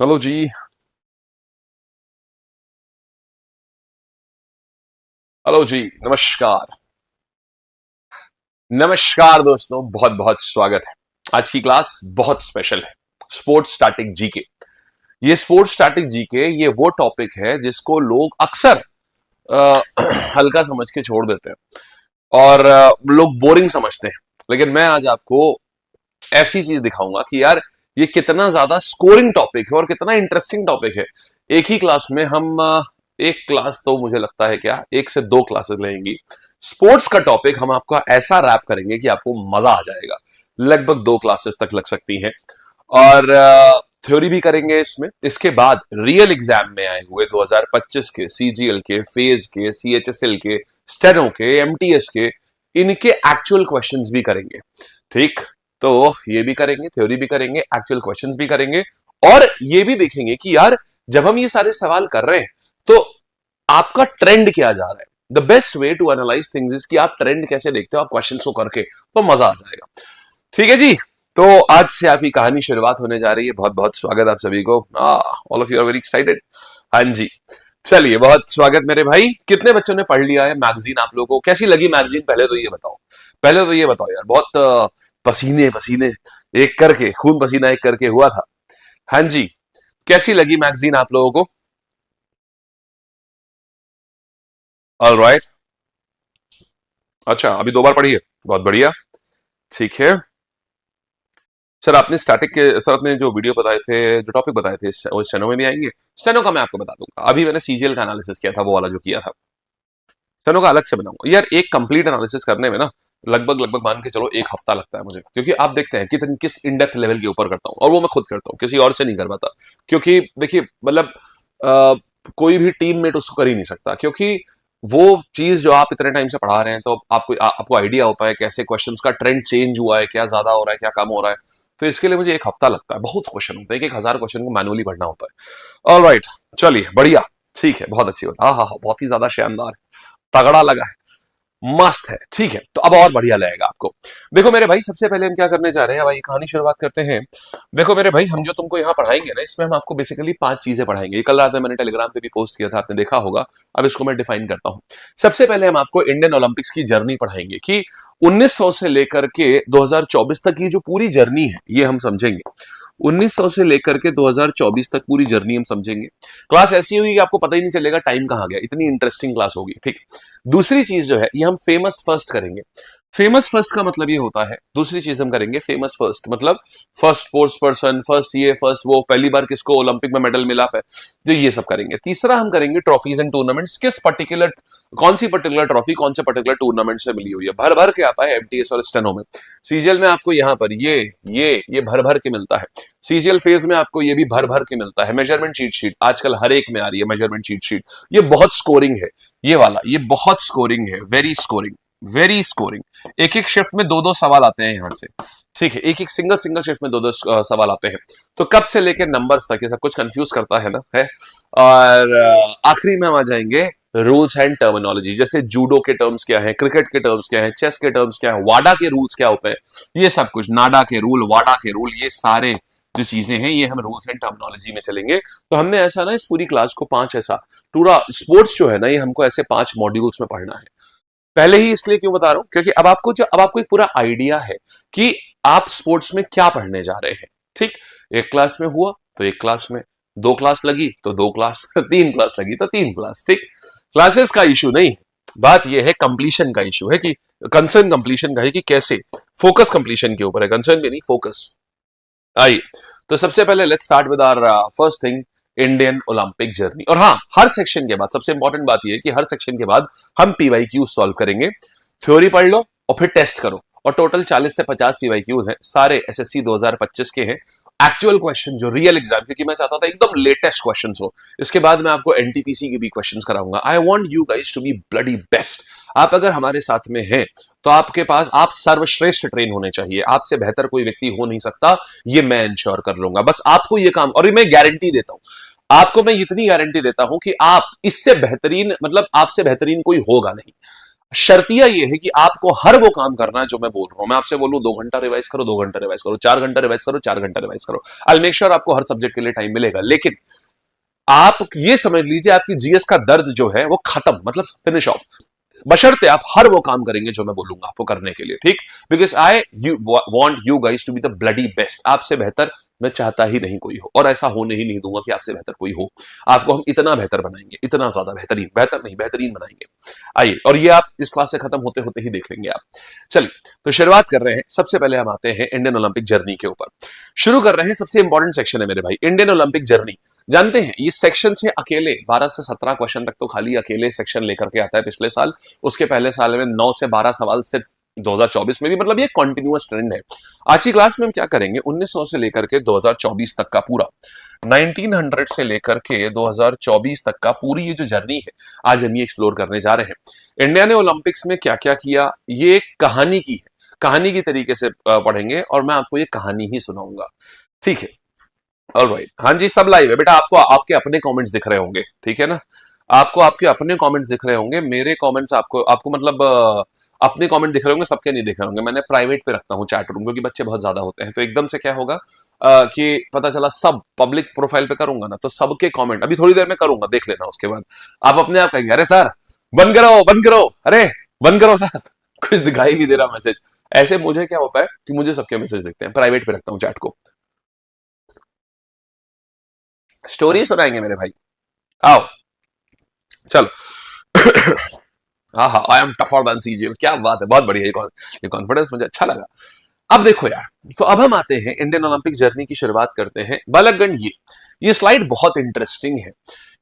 Hello जी। Hello जी। नमस्कार। नमस्कार दोस्तों, बहुत बहुत स्वागत है। आज की क्लास बहुत स्पेशल है। Sports static GK. ये स्पोर्ट्स स्टैटिक जीके ये वो टॉपिक है जिसको लोग अक्सर अ, हल्का समझ के छोड़ देते हैं और लोग बोरिंग समझते हैं। लेकिन मैं आज आपको ऐसी चीज दिखाऊंगा कि यार ये कितना ज्यादा स्कोरिंग टॉपिक है और कितना इंटरेस्टिंग टॉपिक है। एक ही क्लास में हम एक क्लास तो मुझे लगता है क्या एक से दो क्लासेस लेंगी। स्पोर्ट्स का टॉपिक हम आपको ऐसा रैप करेंगे कि आपको मजा आ जाएगा। लगभग दो क्लासेस तक लग सकती हैं और थ्योरी भी करेंगे इसमें। इसके बाद रियल एग्जाम में आए हुए 2025 के सीजीएल के, फेज के, सीएचएसएल के, स्टेनो के, एमटीएस के, इनके एक्चुअल क्वेश्चंस भी करेंगे। ठीक, तो ये भी करेंगे, थ्योरी भी करेंगे, एक्चुअल क्वेश्चंस भी करेंगे और ये भी देखेंगे कि यार जब हम ये सारे सवाल कर रहे हैं तो आपका ट्रेंड क्या जा रहा है। The best way to analyse things is कि आप ट्रेंड कैसे देखते हो आप क्वेश्चन को करके, तो मजा आ जाएगा। ठीक है जी। तो आज से आपकी कहानी शुरुआत होने जा रही है। बहुत बहुत स्वागत आप सभी को। All of you are very excited. हाँ जी, चलिए बहुत स्वागत मेरे भाई। कितने बच्चों ने पढ़ लिया है मैगजीन? आप लोगों को कैसी लगी मैगजीन? पहले तो ये बताओ, पहले तो ये बताओ यार। बहुत पसीने पसीने एक करके, खून पसीना एक करके हुआ था। हाँ जी, कैसी लगी मैगजीन आप लोगों को? All right. अच्छा, अभी दो बार पढ़ी है, बहुत बढ़िया। ठीक है सर। आपने स्टैटिक के सर आपने जो वीडियो बताए थे, जो टॉपिक बताए थे, वो स्टेनो में भी आएंगे। स्टेनो का मैं आपको बता दूंगा। अभी मैंने सीजीएल का एनालिसिस किया था, वो वाला जो किया था। स्टेनो का अलग से बनाऊंगा यार। एक कंप्लीट एनालिसिस करने में ना लगभग लगभग मान के चलो एक हफ्ता लगता है मुझे, क्योंकि आप देखते हैं कितन किस इंडेप्थ लेवल के ऊपर करता हूँ और वो मैं खुद करता हूँ, किसी और से नहीं कर पाता। क्योंकि देखिए मतलब अ, कोई भी टीममेट उसको कर ही नहीं सकता, क्योंकि वो चीज जो आप इतने टाइम से पढ़ा रहे हैं तो आपको आइडिया होता है कैसे क्वेश्चंस का ट्रेंड चेंज हुआ है, क्या ज्यादा हो रहा है, क्या कम हो रहा है। तो इसके लिए मुझे एक हफ्ता लगता है। बहुत क्वेश्चन होते हैं, एक 1000 क्वेश्चन को मैनुअली पढ़ना होता है। ऑल राइट, चलिए बढ़िया। ठीक है, बहुत अच्छी बात। हाँ हाँ हाँ, बहुत ही ज्यादा शानदार, तगड़ा लगा है, मस्त है। ठीक है, तो अब और बढ़िया लगेगा आपको। देखो मेरे भाई, सबसे पहले हम क्या करने जा रहे हैं भाई, कहानी शुरुआत करते हैं। देखो मेरे भाई, हम जो तुमको यहाँ पढ़ाएंगे ना, इसमें हम आपको बेसिकली 5 चीजें पढ़ाएंगे। कल रात में मैंने टेलीग्राम पे भी पोस्ट किया था, आपने देखा होगा। अब इसको मैं डिफाइन करता हूँ। सबसे पहले हम आपको इंडियन ओलंपिक्स की जर्नी पढ़ाएंगे कि 1900 से लेकर के 2024 तक की जो पूरी जर्नी है ये हम समझेंगे। 1900 से लेकर के 2024 तक पूरी जर्नी हम समझेंगे। क्लास ऐसी होगी कि आपको पता ही नहीं चलेगा टाइम कहां गया, इतनी इंटरेस्टिंग क्लास होगी। ठीक। दूसरी चीज जो है, ये हम फेमस फर्स्ट करेंगे। फेमस फर्स्ट का मतलब ये होता है, दूसरी चीज हम करेंगे फेमस फर्स्ट मतलब फर्स्ट स्पोर्ट्स पर्सन, फर्स्ट ये फर्स्ट वो, पहली बार किसको ओलंपिक में मेडल मिला है, तो ये सब करेंगे। तीसरा हम करेंगे ट्रॉफीज एंड टूर्नामेंट्स, किस पर्टिकुलर, कौन सी पर्टिकुलर ट्रॉफी कौन से पर्टिकुलर टूर्नामेंट से मिली हुई है। भर भर के आता है एमटीएस और स्टेनो में। सीजीएल में आपको यहाँ पर ये भर भर के मिलता है। सीजीएल फेज में आपको ये भी भर भर के मिलता है। मेजरमेंट चीट शीट आजकल हर एक में आ रही है, मेजरमेंट चीट शीट। ये बहुत स्कोरिंग है, ये वाला ये बहुत स्कोरिंग है, वेरी स्कोरिंग, वेरी स्कोरिंग। एक एक शिफ्ट में दो दो सवाल आते हैं यहां से। ठीक है, एक एक सिंगल सिंगल शिफ्ट में दो दो सवाल आते हैं। तो कब से लेकर नंबर्स तक ये सब कुछ कंफ्यूज करता है ना, है। और आखिरी में हम आ जाएंगे रूल्स एंड टर्मिनोलॉजी, जैसे जूडो के टर्म्स क्या है, क्रिकेट के टर्म्स क्या है, चेस के टर्म्स क्या है, वाडा के रूल्स क्या होते हैं, ये सब कुछ, नाडा के रूल, वाडा के रूल, ये सारे जो चीजें हैं ये हम रूल्स एंड टर्मिनोलॉजी में चलेंगे। तो हमने ऐसा ना इस पूरी क्लास को 5 ऐसा, पूरा स्पोर्ट्स जो है ना ये हमको ऐसे 5 मॉड्यूल्स में पढ़ना है। पहले ही इसलिए क्यों बता रहा हूं, क्योंकि अब आपको एक पूरा आइडिया है कि आप स्पोर्ट्स में क्या पढ़ने जा रहे हैं। ठीक, एक क्लास में हुआ तो एक क्लास में, दो क्लास लगी तो दो क्लास, तीन क्लास लगी तो तीन क्लास। ठीक, क्लासेस का इशू नहीं, बात यह है कंप्लीशन का इशू है, कि कंसर्न कंप्लीशन का है कि कैसे, फोकस कंप्लीशन के ऊपर है, कंसर्न भी नहीं, फोकस। आइए, तो सबसे पहले let's start with our first thing, Indian Olympic journey. और हाँ, हर सेक्शन के बाद सबसे इंपॉर्टेंट बात यह है कि हर सेक्शन के बाद हम पीवाईक्यू सॉल्व करेंगे। थ्योरी पढ़ लो और फिर टेस्ट करो, और टोटल 40 से 50 पीवाईक्यूज हैं, सारे एसएससी 2025 के हैं। एक्चुअल क्वेश्चन जो रियल एग्जाम, क्योंकि मैं चाहता था एकदम लेटेस्ट क्वेश्चंस हो। इसके बाद मैं आपको एनटीपीसी के भी क्वेश्चंस कराऊंगा। I want you guys to be bloody best. आप अगर हमारे साथ में हैं तो आपके पास, आप सर्वश्रेष्ठ ट्रेन होने चाहिए, आपसे बेहतर कोई व्यक्ति हो नहीं सकता, ये मैं इंश्योर कर लूंगा। बस आपको ये काम, और ये मैं गारंटी देता हूं आपको, मैं इतनी गारंटी देता हूं कि आप इससे बेहतरीन, मतलब आपसे बेहतरीन कोई होगा नहीं। शर्तिया ये है कि आपको हर वो काम करना है जो मैं बोल रहा हूं। मैं आपसे बोलूं 2 घंटा रिवाइज करो, 2 घंटा रिवाइज करो, 4 घंटा रिवाइज करो, 4 घंटा रिवाइज करो। आई मेक श्योर आपको हर सब्जेक्ट के लिए टाइम मिलेगा। लेकिन आप ये समझ लीजिए आपकी जीएस का दर्द जो है वो खत्म, मतलब फिनिश ऑफ, बशर्ते आप हर वो काम करेंगे जो मैं बोलूंगा आपको करने के लिए, ठीक। Because I you want you guys to be the bloody best. आपसे बेहतर मैं चाहता ही नहीं कोई हो, और ऐसा होने ही नहीं दूंगा कि आपसे बेहतर कोई हो। आपको हम इतना बेहतर बनाएंगे, इतना ज्यादा बेहतरीन, बेहतर नहीं बेहतरीन बनाएंगे। आइए, और ये आप इस क्लास से खत्म होते होते ही देख लेंगे आप। चलिए, तो शुरुआत कर रहे हैं। सबसे पहले हम आते हैं इंडियन ओलंपिक जर्नी के ऊपर। शुरू कर रहे हैं, सबसे इंपॉर्टेंट सेक्शन है मेरे भाई, इंडियन ओलंपिक जर्नी। जानते हैं ये सेक्शन से अकेले 12 से 17 क्वेश्चन तक तो खाली अकेले सेक्शन लेकर के आता है पिछले साल। उसके पहले साल में 9 से 12 सवाल सिर्फ 2024 में भी, मतलब ये कॉन्टिन्यूअस ट्रेंड है। आज की क्लास में हम क्या करेंगे, 1900 से लेकर के 2024 तक का पूरा, 1900 से लेकर के 2024 तक का पूरी ये जो जर्नी है, आज हम ये एक्सप्लोर करने जा रहे हैं। इंडिया ने ओलंपिक्स में क्या क्या किया, ये एक कहानी की है, कहानी की तरीके से पढ़ेंगे, और मैं आपको ये कहानी ही सुनाऊंगा, ठीक है। ऑलराइट, हाँ जी, सब लाइव है बेटा। आपको आपके अपने कमेंट्स दिख रहे होंगे, ठीक है ना। आपको आपके अपने कमेंट्स दिख रहे होंगे, मेरे कमेंट्स आपको आपको मतलब अपने कमेंट दिख रहे होंगे, सबके नहीं दिख रहे होंगे। मैंने प्राइवेट पे रखता हूँ चैट रूम, क्योंकि बच्चे बहुत ज्यादा होते हैं, तो एकदम से क्या होगा कि पता चला सब पब्लिक प्रोफाइल पे करूंगा ना, तो सबके कमेंट अभी थोड़ी देर में करूंगा, देख लेना। उसके बाद आप अपने आप कहेंगे, अरे सर बंद करो, बंद करो, अरे बंद करो सर, कुछ दिखाई नहीं दे रहा मैसेज। ऐसे मुझे क्या होता है कि मुझे सबके मैसेज दिखते हैं, प्राइवेट पे रखता हूँ चैट को। स्टोरी सुनाएंगे मेरे भाई, आओ चलो। हाँ हाँ, आई एम टफर देन सीजे, क्या बात है, बहुत बढ़िया। ये कॉन्फिडेंस मुझे अच्छा लगा। अब देखो यार, तो अब हम आते हैं इंडियन ओलंपिक जर्नी की शुरुआत करते हैं। बालकगण, ये स्लाइड बहुत इंटरेस्टिंग है।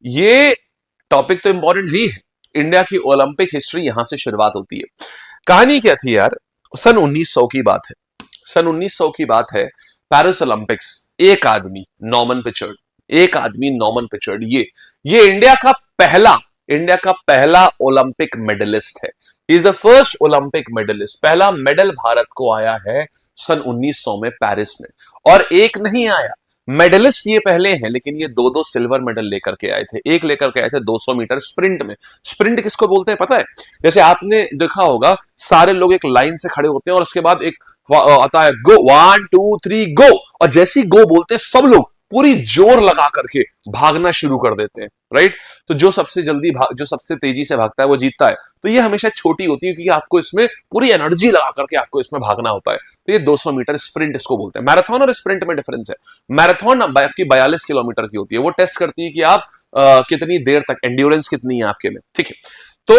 ये टॉपिक तो इंपॉर्टेंट ही है, इंडिया की ओलंपिक हिस्ट्री यहां से शुरुआत होती है। कहानी क्या थी यार, सन 1900 की बात है, सन 1900 की बात है। पेरिस ओलंपिक्स, एक आदमी नॉर्मन पिचर्ड, एक आदमी नॉर्मन पिचर्ड, ये इंडिया का पहला ओलंपिक मेडलिस्ट है। Is the first Olympic medalist. पहला मेडल भारत को आया है सन 1900 में पेरिस में, और एक नहीं आया, मेडलिस्ट ये पहले हैं, लेकिन ये दो दो सिल्वर मेडल लेकर के आए थे। एक लेकर के आए थे 200 मीटर स्प्रिंट में। स्प्रिंट किसको बोलते हैं पता है? जैसे आपने देखा होगा, सारे लोग एक लाइन से खड़े होते हैं और उसके बाद एक आता है गो, 1 2 3 गो, और जैसे ही गो बोलते हैं सब लोग पूरी जोर लगा करके भागना शुरू कर देते हैं, राइट। तो जो सबसे जल्दी जो सबसे तेजी से भागता है वो जीतता है। तो ये हमेशा छोटी होती है, क्योंकि आपको इसमें पूरी एनर्जी लगा करके आपको इसमें भागना होता है। तो ये 200 मीटर स्प्रिंट इसको बोलते हैं। मैराथन और स्प्रिंट में डिफरेंस है। मैराथन आपकी 42 किलोमीटर की होती है, वो टेस्ट करती है कि आप कितनी देर तक, एंड्योरेंस कितनी है आपके में, ठीक है। तो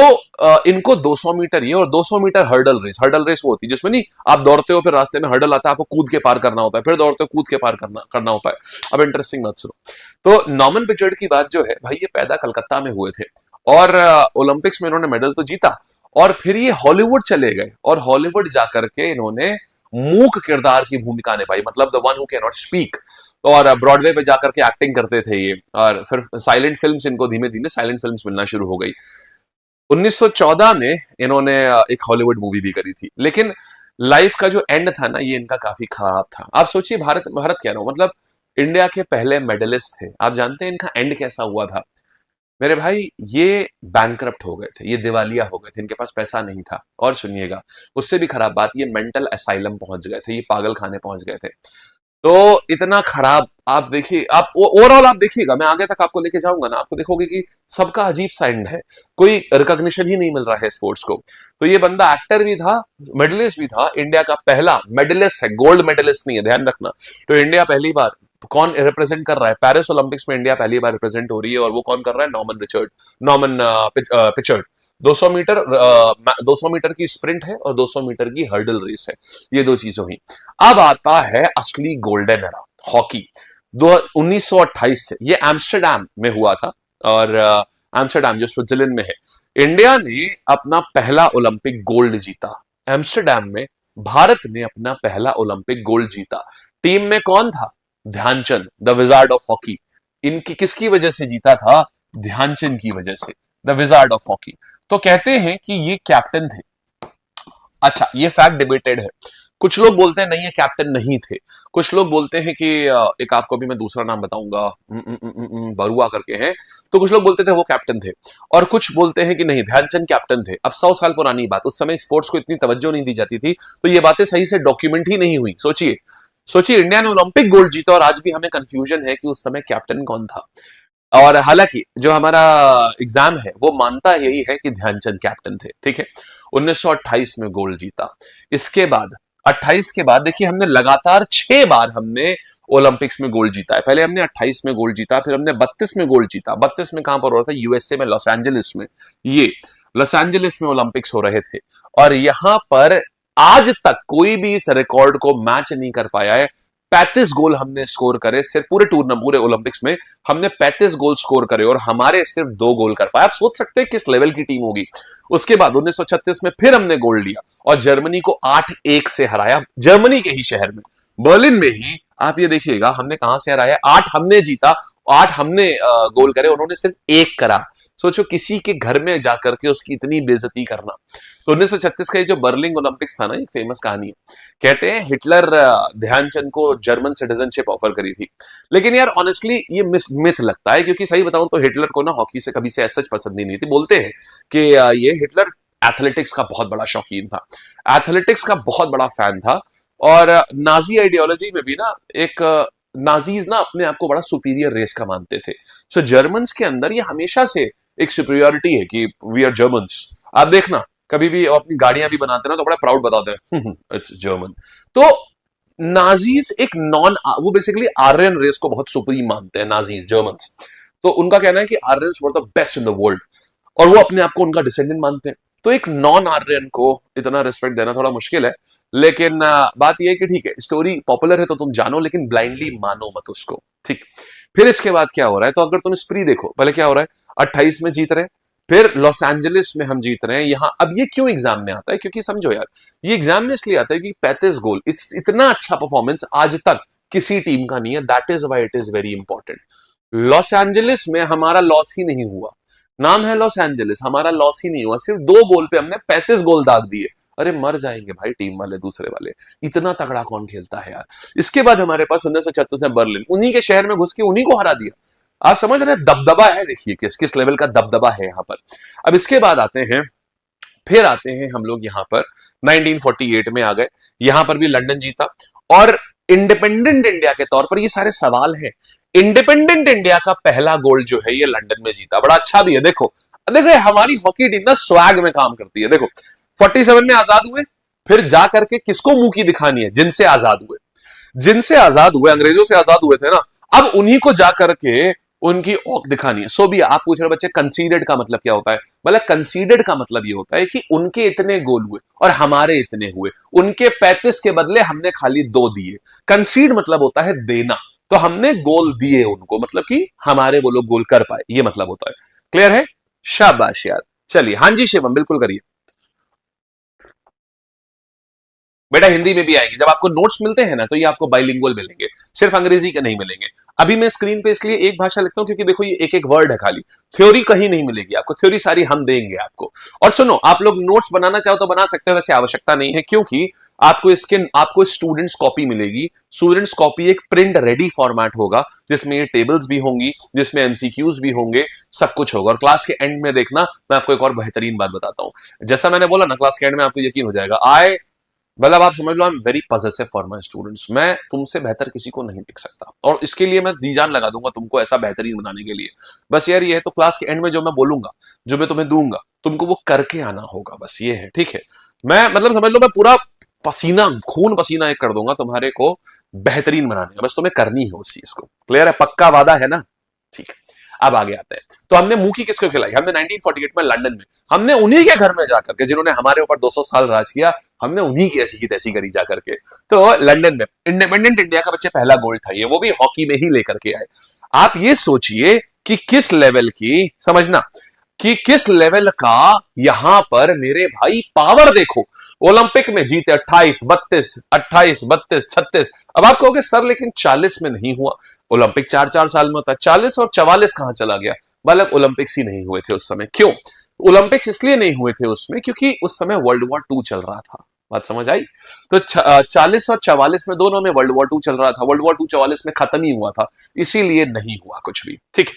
इनको 200 मीटर ये, और 200 मीटर हर्डल रेस वो होती है जिसमें नहीं आप दौड़ते हो, फिर रास्ते में हर्डल आता है, आपको कूद के पार करना होता है, फिर दौड़ते हो, कूद के पार करना होता है। अब इंटरेस्टिंग बात सुनो, तो नॉर्मन पिचर्ड की बात जो है भाई, ये पैदा कलकत्ता में हुए थे, और ओलंपिक्स में इन्होंने मेडल तो जीता, और फिर ये हॉलीवुड चले गए, और हॉलीवुड जाकर के इन्होंने मूक किरदार की भूमिका निभाई, मतलब the one who can not speak. और ब्रॉडवे पे जाकर के एक्टिंग करते थे ये, और फिर साइलेंट फिल्म्स, इनको धीमे धीमे साइलेंट फिल्म्स मिलना शुरू हो गई। 1914 में इन्होंने एक हॉलीवुड मूवी भी करी थी, लेकिन लाइफ का जो एंड था ना, ये इनका काफी खराब था। आप सोचिए, भारत भारत कह रहा हूं, मतलब इंडिया के पहले मेडलिस्ट थे। आप जानते हैं इनका एंड कैसा हुआ था मेरे भाई? ये बैंकरप्ट हो गए थे, ये दिवालिया हो गए थे, इनके पास पैसा नहीं था। और सुनिएगा, उससे भी खराब बात, ये मेंटल असाइलम पहुंच गए थे, ये पागल खाने पहुंच गए थे। तो इतना खराब, आप देखिए, आप ओवरऑल आप देखिएगा, मैं आगे तक आपको लेके जाऊंगा ना, आपको देखोगे कि सबका अजीब सा एंड है, कोई रिकॉग्निशन ही नहीं मिल रहा है स्पोर्ट्स को। तो ये बंदा एक्टर भी था, मेडलिस्ट भी था, इंडिया का पहला मेडलिस्ट है, गोल्ड मेडलिस्ट नहीं है, ध्यान रखना। तो इंडिया पहली बार कौन रिप्रेजेंट कर रहा है पेरिस ओलंपिक्स में? इंडिया पहली बार रिप्रेजेंट हो रही है, और वो कौन कर रहा है? नॉर्मन पिचर्ड। 200 मीटर की स्प्रिंट है, और 200 मीटर की हर्डल रेस है, ये दो चीजें हुई। अब आता है असली गोल्डन एरा, हॉकी। 1928 से ये एम्स्टरडैम में हुआ था, और एम्स्टरडैम जो स्विट्जरलैंड में है। इंडिया ने अपना पहला ओलंपिक गोल्ड जीता एम्स्टरडैम में। भारत ने अपना पहला ओलंपिक गोल्ड जीता। टीम में कौन था? Dhyan Chand, the wizard of hockey. इनकी किसकी वजह से जीता था? ध्यानचंद की वजह से, द विजार्ड ऑफ हॉकी। तो कहते हैं कि ये कैप्टन थे। अच्छा, ये फैक्ट डिबेटेड है। कुछ लोग बोलते हैं नहीं ये कैप्टन नहीं थे, कुछ लोग बोलते हैं कि एक आपको भी मैं दूसरा नाम बताऊंगा, बरुआ करके हैं, तो कुछ लोग बोलते थे वो कैप्टन थे, और कुछ बोलते हैं कि नहीं ध्यानचंद कैप्टन थे। अब 100 साल पुरानी बात, उस समय स्पोर्ट्स को इतनी तवज्जो नहीं दी जाती थी, तो ये बातें सही से डॉक्यूमेंट ही नहीं हुई। सोचिए सोचिए, इंडिया ने ओलंपिक गोल्ड जीता और आज भी हमें कंफ्यूजन है कि उस समय कैप्टन कौन था। और हालांकि जो हमारा एग्जाम है वो मानता यही है कि ध्यानचंद कैप्टन थे, ठीक है। 1928 में गोल्ड जीता। इसके बाद 28 के बाद देखिए हमने लगातार 6 बार हमने ओलंपिक्स में गोल्ड जीता है। पहले हमने 28 में गोल्ड जीता, फिर हमने 32 में गोल्ड जीता। 32 में कहां पर हो रहा था? यूएसए में, लॉस एंजलिस में। ये लॉस एंजलिस में ओलंपिक्स हो रहे थे, और यहां पर आज तक कोई भी इस रिकॉर्ड को मैच नहीं कर पाया है। 35 गोल हमने स्कोर करे, सिर्फ पूरे टूर्नामेंट, पूरे ओलंपिक्स में हमने 35 गोल स्कोर करे और हमारे सिर्फ 2 गोल कर पाए। आप सोच सकते हैं किस लेवल की टीम होगी। उसके बाद 1936 में फिर हमने गोल्ड लिया और जर्मनी को 8-1 से हराया, जर्मनी के ही शहर में, बर्लिन में ही। आप ये देखिएगा हमने कहां से हराया, 8 हमने जीता, 8 हमने गोल करे, उन्होंने सिर्फ 1 करा। सोचो किसी के घर में जाकर के उसकी इतनी बेइज्जती करना। तो 1936 का ये जो बर्लिन ओलंपिक्स था ना, ये फेमस कहानी है। कहते हैं हिटलर ध्यानचंद को जर्मन सिटीजनशिप ऑफर करी थी, लेकिन यार ऑनेस्टली ये मिथ लगता है, क्योंकि सही बताऊं तो हिटलर को ना हॉकी से कभी से सच पसंद ही नहीं थी। बोलते हैं कि ये हिटलर एथलेटिक्स का बहुत बड़ा शौकीन था, एथलेटिक्स का बहुत बड़ा फैन था, और नाजी आइडियोलॉजी में भी ना एक नाजीज ना अपने आप को बड़ा सुपीरियर रेस का मानते थे। सो जर्मन्स के अंदर ये हमेशा से एक सुपीरियरिटी है कि वी आर जर्मन्स। आप देखना कभी भी अपनी गाड़ियां भी बनाते हैं ना तो बड़ा प्राउड बताते हैं, इट्स जर्मन। तो नाजीज एक नॉन, वो बेसिकली आर्यन रेस को बहुत सुप्रीम मानते हैं नाजीज, जर्मन्स। तो उनका कहना है कि Aryans were the best in the world, और वो अपने आप को उनका डिसेंडेंट मानते हैं। तो एक नॉन आर्यन को इतना रिस्पेक्ट देना थोड़ा मुश्किल है, लेकिन बात यह है कि ठीक है स्टोरी पॉपुलर है तो तुम जानो, लेकिन ब्लाइंडली मानो मत उसको, ठीक। फिर इसके बाद क्या हो रहा है, तो अगर तुम स्प्री देखो, पहले क्या हो रहा है, 28 में जीत रहे हैं, फिर लॉस एंजलिस में हम जीत रहे हैं यहां। अब ये क्यों एग्जाम में आता है? क्योंकि समझो यार, ये एग्जाम में इसलिए आता है कि 35 गोल, इतना अच्छा परफॉर्मेंस आज तक किसी टीम का नहीं है। That is why it is very important. Los Angeles में हमारा लॉस ही नहीं हुआ, नाम है लॉस एंजलिस, हमारा लॉस ही नहीं हुआ, सिर्फ 2 गोल पे हमने 35 गोल दाग दिए। अरे मर जाएंगे भाई टीम वाले, दूसरे वाले, इतना तगड़ा कौन खेलता है यार। इसके बाद हमारे पास 1936 में बर्लिन, उन्हीं के शहर में घुस के उन्हीं को हरा दिया। आप समझ रहे हैं दबदबा है, देखिए किस किस लेवल का दबदबा है यहां पर। अब इसके बाद आते हैं, फिर आते हैं हम लोग यहां पर 1948 में आ गए, यहां पर भी लंदन जीता। और इंडिपेंडेंट इंडिया के तौर पर ये सारे सवाल हैं। इंडिपेंडेंट इंडिया का पहला गोल्ड जो है ये लंदन में जीता, बड़ा अच्छा भी है। देखो देखो हमारी हॉकी टीम ना स्वैग में काम करती है। देखो 47 में आजाद हुए, फिर जा करके किसको मुंह की दिखानी है? जिनसे आजाद हुए, जिनसे आजाद हुए, अंग्रेजों से आजाद हुए थे ना, अब उन्हीं को जाकर के उनकी औक दिखानी है। सो भी आप पूछ रहे बच्चे कंसीडर्ड का मतलब क्या होता है? मतलब कंसीडर्ड का मतलब ये होता है कि उनके इतने गोल हुए और हमारे इतने हुए, उनके 35 के बदले हमने खाली 2 दिए। कंसीड मतलब होता है देना, तो हमने गोल दिए उनको, मतलब कि हमारे वो लोग गोल कर पाए, ये मतलब होता है। क्लियर है? शाबाश यार। चलिए, हाँ जी शिवम बिल्कुल करिए। बेटा हिंदी में भी आएगी, जब आपको नोट्स मिलते हैं ना तो ये आपको बाइलिंगुअल मिलेंगे, सिर्फ अंग्रेजी के नहीं मिलेंगे। अभी मैं स्क्रीन पे इसलिए एक भाषा लिखता हूं क्योंकि देखो ये एक एक वर्ड है खाली, थ्योरी कहीं नहीं मिलेगी आपको, थ्योरी सारी हम देंगे आपको। और सुनो, आप लोग नोट्स बनाना चाहो तो बना सकते हो, वैसे आवश्यकता नहीं है, क्योंकि आपको स्टूडेंट्स कॉपी मिलेगी। स्टूडेंट्स कॉपी एक प्रिंट रेडी फॉर्मेट होगा, जिसमें ये टेबल्स भी होंगी, जिसमें एमसीक्यूज भी होंगे, सब कुछ होगा। और क्लास के एंड में देखना, मैं आपको एक और बेहतरीन बात बताता हूं। जैसा मैंने बोला ना, क्लास के एंड में आपको यकीन हो जाएगा। मतलब आप समझ लो, I am very positive for my students. मैं तुमसे बेहतर किसी को नहीं दिख सकता, और इसके लिए मैं जी जान लगा दूंगा तुमको ऐसा बेहतरीन बनाने के लिए। बस यार ये है, तो क्लास के एंड में जो मैं बोलूंगा, जो मैं तुम्हें दूंगा, तुमको वो करके आना होगा, बस ये है, ठीक है। मैं मतलब समझ लो, मैं पूरा पसीना, खून पसीना एक कर दूंगा तुम्हारे को बेहतरीन बनाने का, बस तुम्हें करनी है उस चीज को। क्लियर है? पक्का वादा है ना? ठीक है। अब आगे आते हैं, तो हमने मुंह की किसको खिलाई? हमने 1948 में लंदन में, हमने उन्हीं के घर में जाकर के, जिन्होंने हमारे ऊपर 200 साल राज किया, हमने उन्हीं की ऐसी की तैसी करी जाकर के। तो लंदन में इंडिपेंडेंट इंडिया का बच्चे पहला गोल्ड था, ये वो भी हॉकी में ही लेकर के आए। आप ये सोचिए कि किस लेवल की, समझना कि किस लेवल का यहां पर मेरे भाई पावर देखो। ओलंपिक में जीते 28, 32, 28, 32, 36। अब आप कहोगे सर लेकिन 40 में नहीं हुआ। ओलंपिक 4-4 साल में होता है, 40 और 44 कहां चला गया? बालक ओलंपिक्स ही नहीं हुए थे उस समय। क्यों ओलंपिक्स इसलिए नहीं हुए थे उसमें? क्योंकि उस समय वर्ल्ड वॉर 2 चल रहा था। बात समझ आई? तो 40 और 44 में दोनों में वर्ल्ड वॉर टू चल रहा था, वर्ल्ड वॉर टू 44 में खत्म ही हुआ था, इसीलिए नहीं हुआ कुछ भी। ठीक है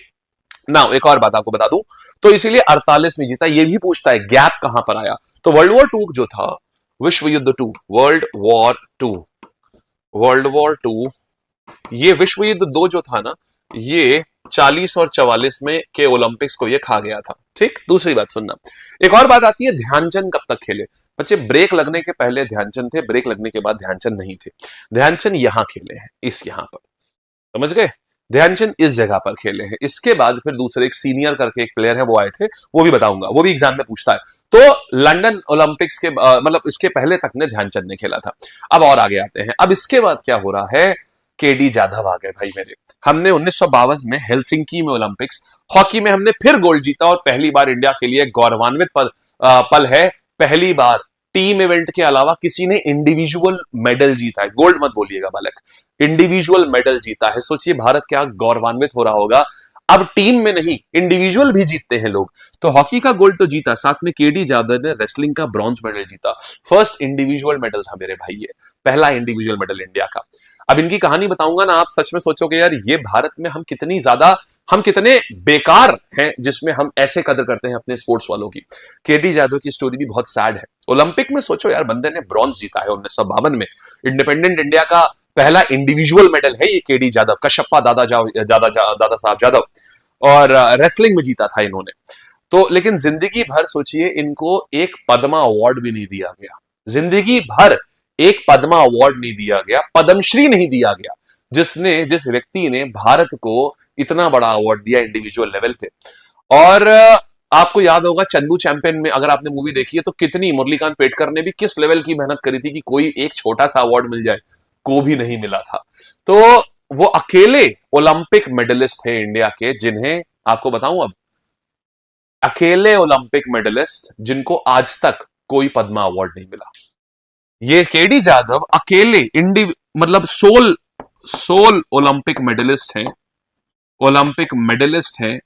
ना, एक और बात आपको बता दूं, तो इसीलिए 48 में जीता। ये भी पूछता है गैप कहां पर आया, तो वर्ल्ड वॉर टू जो था, विश्व युद्ध टू, वर्ल्ड वॉर टू, ये विश्व युद्ध दो जो था ना, ये 40 और 44 में के ओलंपिक्स को ये खा गया था। ठीक, दूसरी बात सुनना, एक और बात आती है, ध्यानचंद कब तक खेले? बच्चे ब्रेक लगने के पहले ध्यानचंद थे, ब्रेक लगने के बाद ध्यानचंद नहीं थे। ध्यानचंद यहां खेले हैं, इस यहां पर, समझ गए? ध्यानचंद इस जगह पर खेले हैं। इसके बाद फिर दूसरे एक सीनियर करके एक प्लेयर है, वो आए थे, वो भी बताऊंगा, वो भी एग्जाम में पूछता है। तो लंदन ओलंपिक्स के मतलब इसके पहले तक ने ध्यानचंद ने खेला था। अब और आगे आते हैं, अब इसके बाद क्या हो रहा है, केडी जाधव आ गए भाई मेरे। हमने 1952 में हेलसिंकी में ओलंपिक्स हॉकी में हमने फिर गोल्ड जीता, और पहली बार इंडिया के लिए गौरवान्वित पल है, पहली बार टीम इवेंट के अलावा किसी ने इंडिविजुअल मेडल जीता है। गोल्ड मत बोलिएगा बालक, इंडिविजुअल मेडल जीता है। सोचिए भारत क्या गौरवान्वित हो रहा होगा। अब टीम में नहीं, इंडिविजुअल भी जीतते हैं लोग। तो हॉकी का गोल्ड तो जीता, साथ में केडी जाधव ने रेसलिंग का ब्रॉन्ज मेडल जीता। फर्स्ट इंडिविजुअल मेडल था मेरे भाई, ये पहला इंडिविजुअल मेडल इंडिया का। अब इनकी कहानी बताऊंगा ना, आप सच में सोचोगे यार ये भारत में हम कितने बेकार हैं, जिसमें हम ऐसे कदर करते हैं अपने स्पोर्ट्स वालों की। केडी जाधव की स्टोरी भी बहुत सैड है। ओलंपिक में सोचो यार, बंदे ने ब्रॉन्ज जीता है 1952 में। इंडिपेंडेंट इंडिया का पहला इंडिविजुअल मेडल है ये केडी जाधव, कशप्पा दादा साहब जाधव, और रेसलिंग में जीता था इन्होंने। तो लेकिन जिंदगी भर सोचिए, इनको एक पद्मा अवार्ड भी नहीं दिया गया, जिंदगी भर एक पद्मा अवार्ड नहीं दिया गया, पद्मश्री नहीं दिया गया, जिस व्यक्ति ने भारत को इतना बड़ा अवार्ड दिया इंडिविजुअल लेवल पे। और आपको याद होगा चंदू चैंपियन में, अगर आपने मूवी देखी है तो कितनी, मुरलीकांत पेटकर ने भी किस लेवल की मेहनत करी थी कि कोई एक छोटा सा अवार्ड मिल जाए, को भी नहीं मिला था। तो वो अकेले ओलंपिक मेडलिस्ट थे इंडिया के, जिन्हें आपको बताऊं, अब अकेले ओलंपिक मेडलिस्ट जिनको आज तक कोई पद्मा अवार्ड नहीं मिला। ये केडी जाधव अकेले मतलब सोल ओलंपिक मेडलिस्ट हैं, ओलंपिक मेडलिस्ट हैं।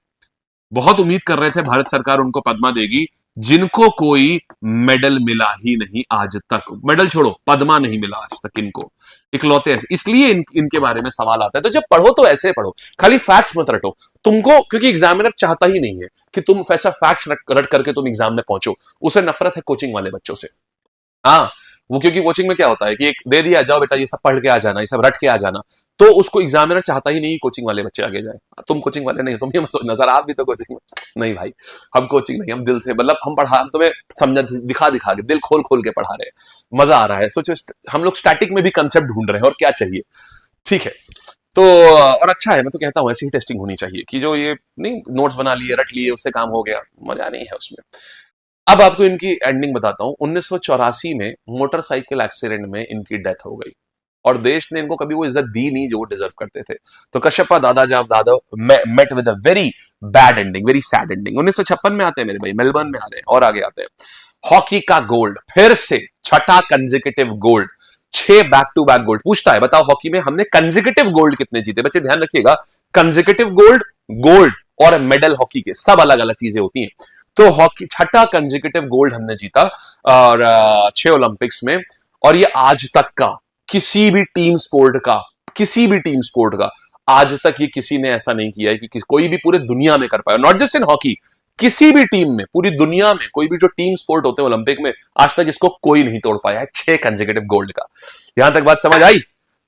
बहुत उम्मीद कर रहे थे भारत सरकार उनको पद्मा देगी, जिनको कोई मेडल मिला ही नहीं आज तक। मेडल छोड़ो, पद्मा नहीं मिला आज तक इनको, इकलौते ऐसे। इसलिए इनके बारे में सवाल आता है। तो जब पढ़ो तो ऐसे पढ़ो, खाली फैक्ट्स मत रटो तुमको, क्योंकि एग्जामिनर चाहता ही नहीं है कि तुम वैसा फैक्ट्स रट करके तुम एग्जाम में पहुंचो। उसे नफरत है कोचिंग वाले बच्चों से। हाँ, वो क्योंकि कोचिंग में क्या होता है कि एक दे दिया, जाओ बेटा ये सब पढ़ के आ जाना, ये सब रट के आ जाना, तो उसको एग्जामिनर चाहता ही नहीं कोचिंग वाले बच्चे आगे जाए। तुम कोचिंग वाले नहीं, तुम ये मत सोचना सर आप भी तो कोचिंग में नहीं भाई, हम कोचिंग नहीं, हम दिल से, मतलब हम तुम्हें समझा दिखा के दिल खोल खोल के पढ़ा रहे हैं, मजा आ रहा है। सोचो हम लोग स्टैटिक में भी कंसेप्ट ढूंढ रहे हैं, और क्या चाहिए। ठीक है, तो और अच्छा है, मैं तो कहता हूं ऐसी ही टेस्टिंग होनी चाहिए कि जो ये नहीं नोट्स बना लिए रट लिए उससे काम हो गया, मजा नहीं है उसमें। अब आपको इनकी एंडिंग बताता हूं। 1984 में मोटरसाइकिल एक्सीडेंट में इनकी डेथ हो गई, और देश ने इनको कभी वो इज्जत दी नहीं जो वो डिजर्व करते थे। तो कश्यपा दादा met with a very bad ending, very sad ending. 1956 में आते हैं मेरे भाई, मेलबर्न में आ रहे हैं। और आगे आते हैं, हॉकी का गोल्ड, फिर से छठा consecutive gold, 6 back to back gold. पूछता है बताओ हॉकी में हमने कंसेक्यूटिव गोल्ड कितने जीते? बच्चे ध्यान रखिएगा, कंसेक्यूटिव गोल्ड और मेडल हॉकी के सब अलग अलग चीजें होती हैं। तो हॉकी छठा कंसेक्यूटिव गोल्ड हमने जीता, और 6 ओलंपिक्स में। और ये आज तक का किसी भी टीम स्पोर्ट का आज तक ये किसी ने ऐसा नहीं किया है कि कोई भी पूरे दुनिया में कर पाया, नॉट जस्ट इन हॉकी, किसी भी टीम में, पूरी दुनिया में कोई भी जो टीम स्पोर्ट होते हैं ओलंपिक में, आज तक इसको कोई नहीं तोड़ पाया है 6 कंसेक्यूटिव गोल्ड का। यहां तक बात समझ आई?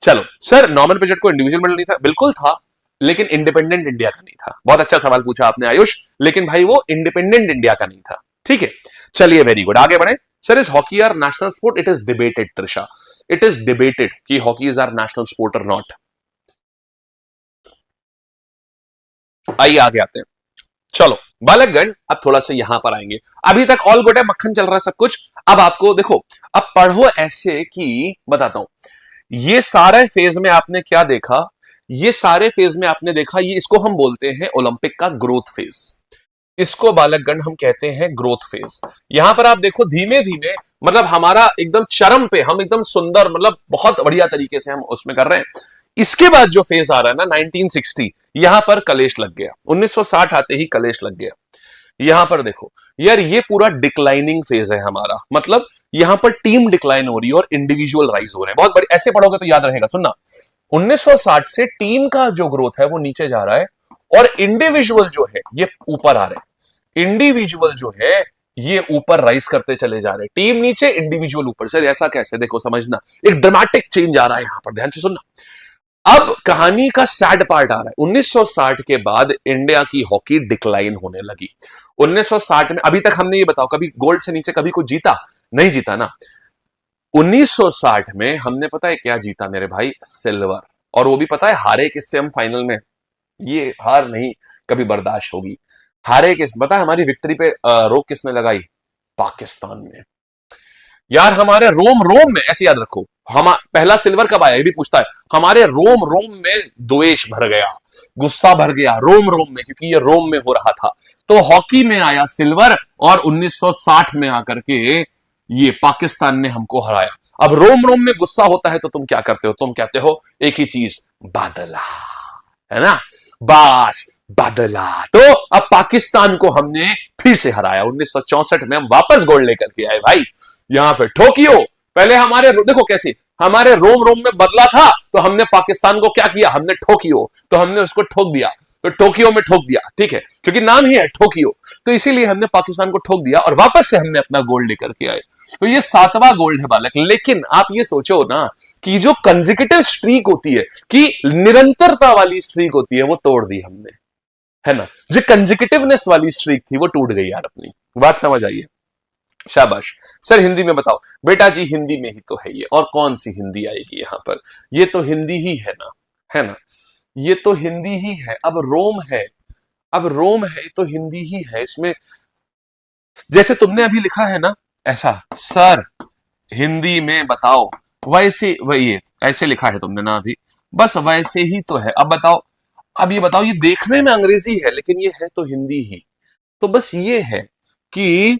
चलो सर, नॉर्मन पिचट को इंडिविजुअल मेडल नहीं था, बिल्कुल था, लेकिन इंडिपेंडेंट इंडिया का नहीं था। बहुत अच्छा सवाल पूछा आपने आयुष, लेकिन भाई वो इंडिपेंडेंट इंडिया का नहीं था। ठीक है, चलिए वेरी गुड, आगे बढ़े। Sir is hockey our national sport? It is debated Trisha, it is debated कि hockey is our national sport और नॉट। आइए आगे आते हैं। चलो बालकगण, अब थोड़ा सा यहां पर आएंगे। अभी तक ऑल गुड है, मक्खन चल रहा है सब कुछ। अब आपको देखो, अब पढ़ो ऐसे कि बताता हूं, ये सारे फेज में आपने क्या देखा, ये सारे फेज में आपने देखा, ये इसको हम बोलते हैं ओलंपिक का ग्रोथ फेज। इसको बालकगण हम कहते हैं ग्रोथ फेज। यहां पर आप देखो धीमे धीमे, मतलब हमारा एकदम चरम पे, हम एकदम सुंदर, मतलब बहुत बढ़िया तरीके से हम उसमें कर रहे हैं। इसके बाद जो फेज आ रहा है ना 1960, यहां पर कलेश लग गया। 1960 आते ही कलेश लग गया। यहां पर देखो यार, ये पूरा डिक्लाइनिंग फेज है हमारा, मतलब यहां पर टीम डिक्लाइन हो रही है और इंडिविजुअल राइज हो रहे हैं। बहुत बड़ी, ऐसे पढ़ोगे तो याद रहेगा, सुनना। 1960 से टीम का जो ग्रोथ है वो नीचे जा रहा है और इंडिविजुअल जो है ये ऊपर आ रहे हैं। इंडिविजुअल जो है ये ऊपर राइज करते चले जा रहे हैं, टीम नीचे, इंडिविजुअल ऊपर। सर ऐसा कैसे? देखो समझना, एक ड्रामेटिक चेंज आ रहा है यहां पर, ध्यान से सुनना। अब कहानी का सैड पार्ट आ रहा है। 1960 के बाद इंडिया की हॉकी डिक्लाइन होने लगी। 1960 में अभी तक हमने ये बताओ कभी गोल्ड से नीचे कभी कुछ जीता? नहीं जीता ना। 1960 में हमने पता है क्या जीता मेरे भाई? सिल्वर। और वो भी पता है हारे किससे हम फाइनल में? ये हार नहीं कभी बर्दाश्त होगी। हारे किस, पता है हमारी विक्ट्री पे रोक किसने लगाई? पाकिस्तान ने। यार हमारे रोम रोम में, ऐसे याद रखो, हम पहला सिल्वर कब आया ये भी पूछता है, हमारे रोम रोम में द्वेष भर गया, गुस्सा भर गया रोम रोम में, क्योंकि ये रोम में हो रहा था। तो हॉकी में आया सिल्वर और 1960 में आकर के ये पाकिस्तान ने हमको हराया। अब रोम रोम में गुस्सा होता है तो तुम क्या करते हो? तुम कहते हो एक ही चीज, बादला, है ना? बास बादला। तो अब पाकिस्तान को हमने फिर से हराया। 1964 में हम वापस गोल्ड लेकर के आए भाई। यहां पे ठोकियो, पहले हमारे, देखो कैसे हमारे रोम रोम में बदला था, तो हमने पाकिस्तान को क्या किया? हमने ठोकियो, तो हमने उसको ठोक दिया, तो टोक्यो में ठोक दिया, ठीक है, क्योंकि नाम ही है ठोकियो, तो इसीलिए हमने पाकिस्तान को ठोक दिया और वापस से हमने अपना गोल्ड लेकर के आए। तो ये 7वां गोल्ड है बालक। लेकिन आप ये सोचो ना कि जो कंसेक्यूटिव स्ट्रीक होती है, कि निरंतरता वाली स्ट्रीक होती है, वो तोड़ दी हमने, है ना? जो कंसेक्यूटिवनेस वाली स्ट्रीक थी वो टूट गई यार अपनी। बात समझ आइए? शाबाश। सर हिंदी में बताओ। बेटा जी हिंदी में ही तो है ये, और कौन सी हिंदी आएगी यहां पर? ये तो हिंदी ही है ना, है ना? ये तो हिंदी ही है। अब रोम है, अब रोम है तो हिंदी ही है। इसमें जैसे तुमने अभी लिखा है ना ऐसा, सर हिंदी में बताओ, वैसे वही ऐसे लिखा है तुमने ना अभी, बस वैसे ही तो है। अब बताओ, अब ये बताओ, ये देखने में अंग्रेजी है लेकिन ये है तो हिंदी ही। तो बस ये है कि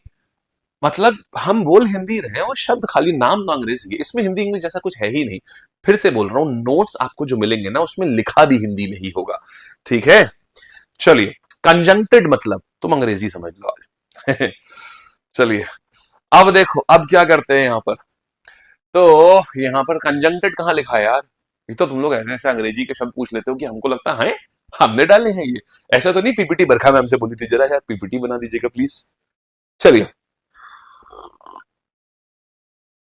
मतलब हम बोल हिंदी रहे हैं और शब्द खाली नाम तो अंग्रेजी है, इसमें हिंदी इंग्लिश जैसा कुछ है ही नहीं। फिर से बोल रहा हूं, नोट्स आपको जो मिलेंगे ना उसमें लिखा भी हिंदी में ही होगा, ठीक है? चलिए, कंजंक्टेड मतलब तुम अंग्रेजी समझ लो आज। चलिए, अब देखो अब क्या करते हैं यहां पर। तो यहां पर कंजंक्टेड कहां लिखा है यार? ये तो तुम लोग ऐसे ऐसे अंग्रेजी के शब्द पूछ लेते हो कि हमको लगता है हमने डाले हैं ये। ऐसा तो नहीं पीपीटी बरखा मैम से बोली थी जरा यार पीपीटी बना दीजिएगा प्लीज। चलिए,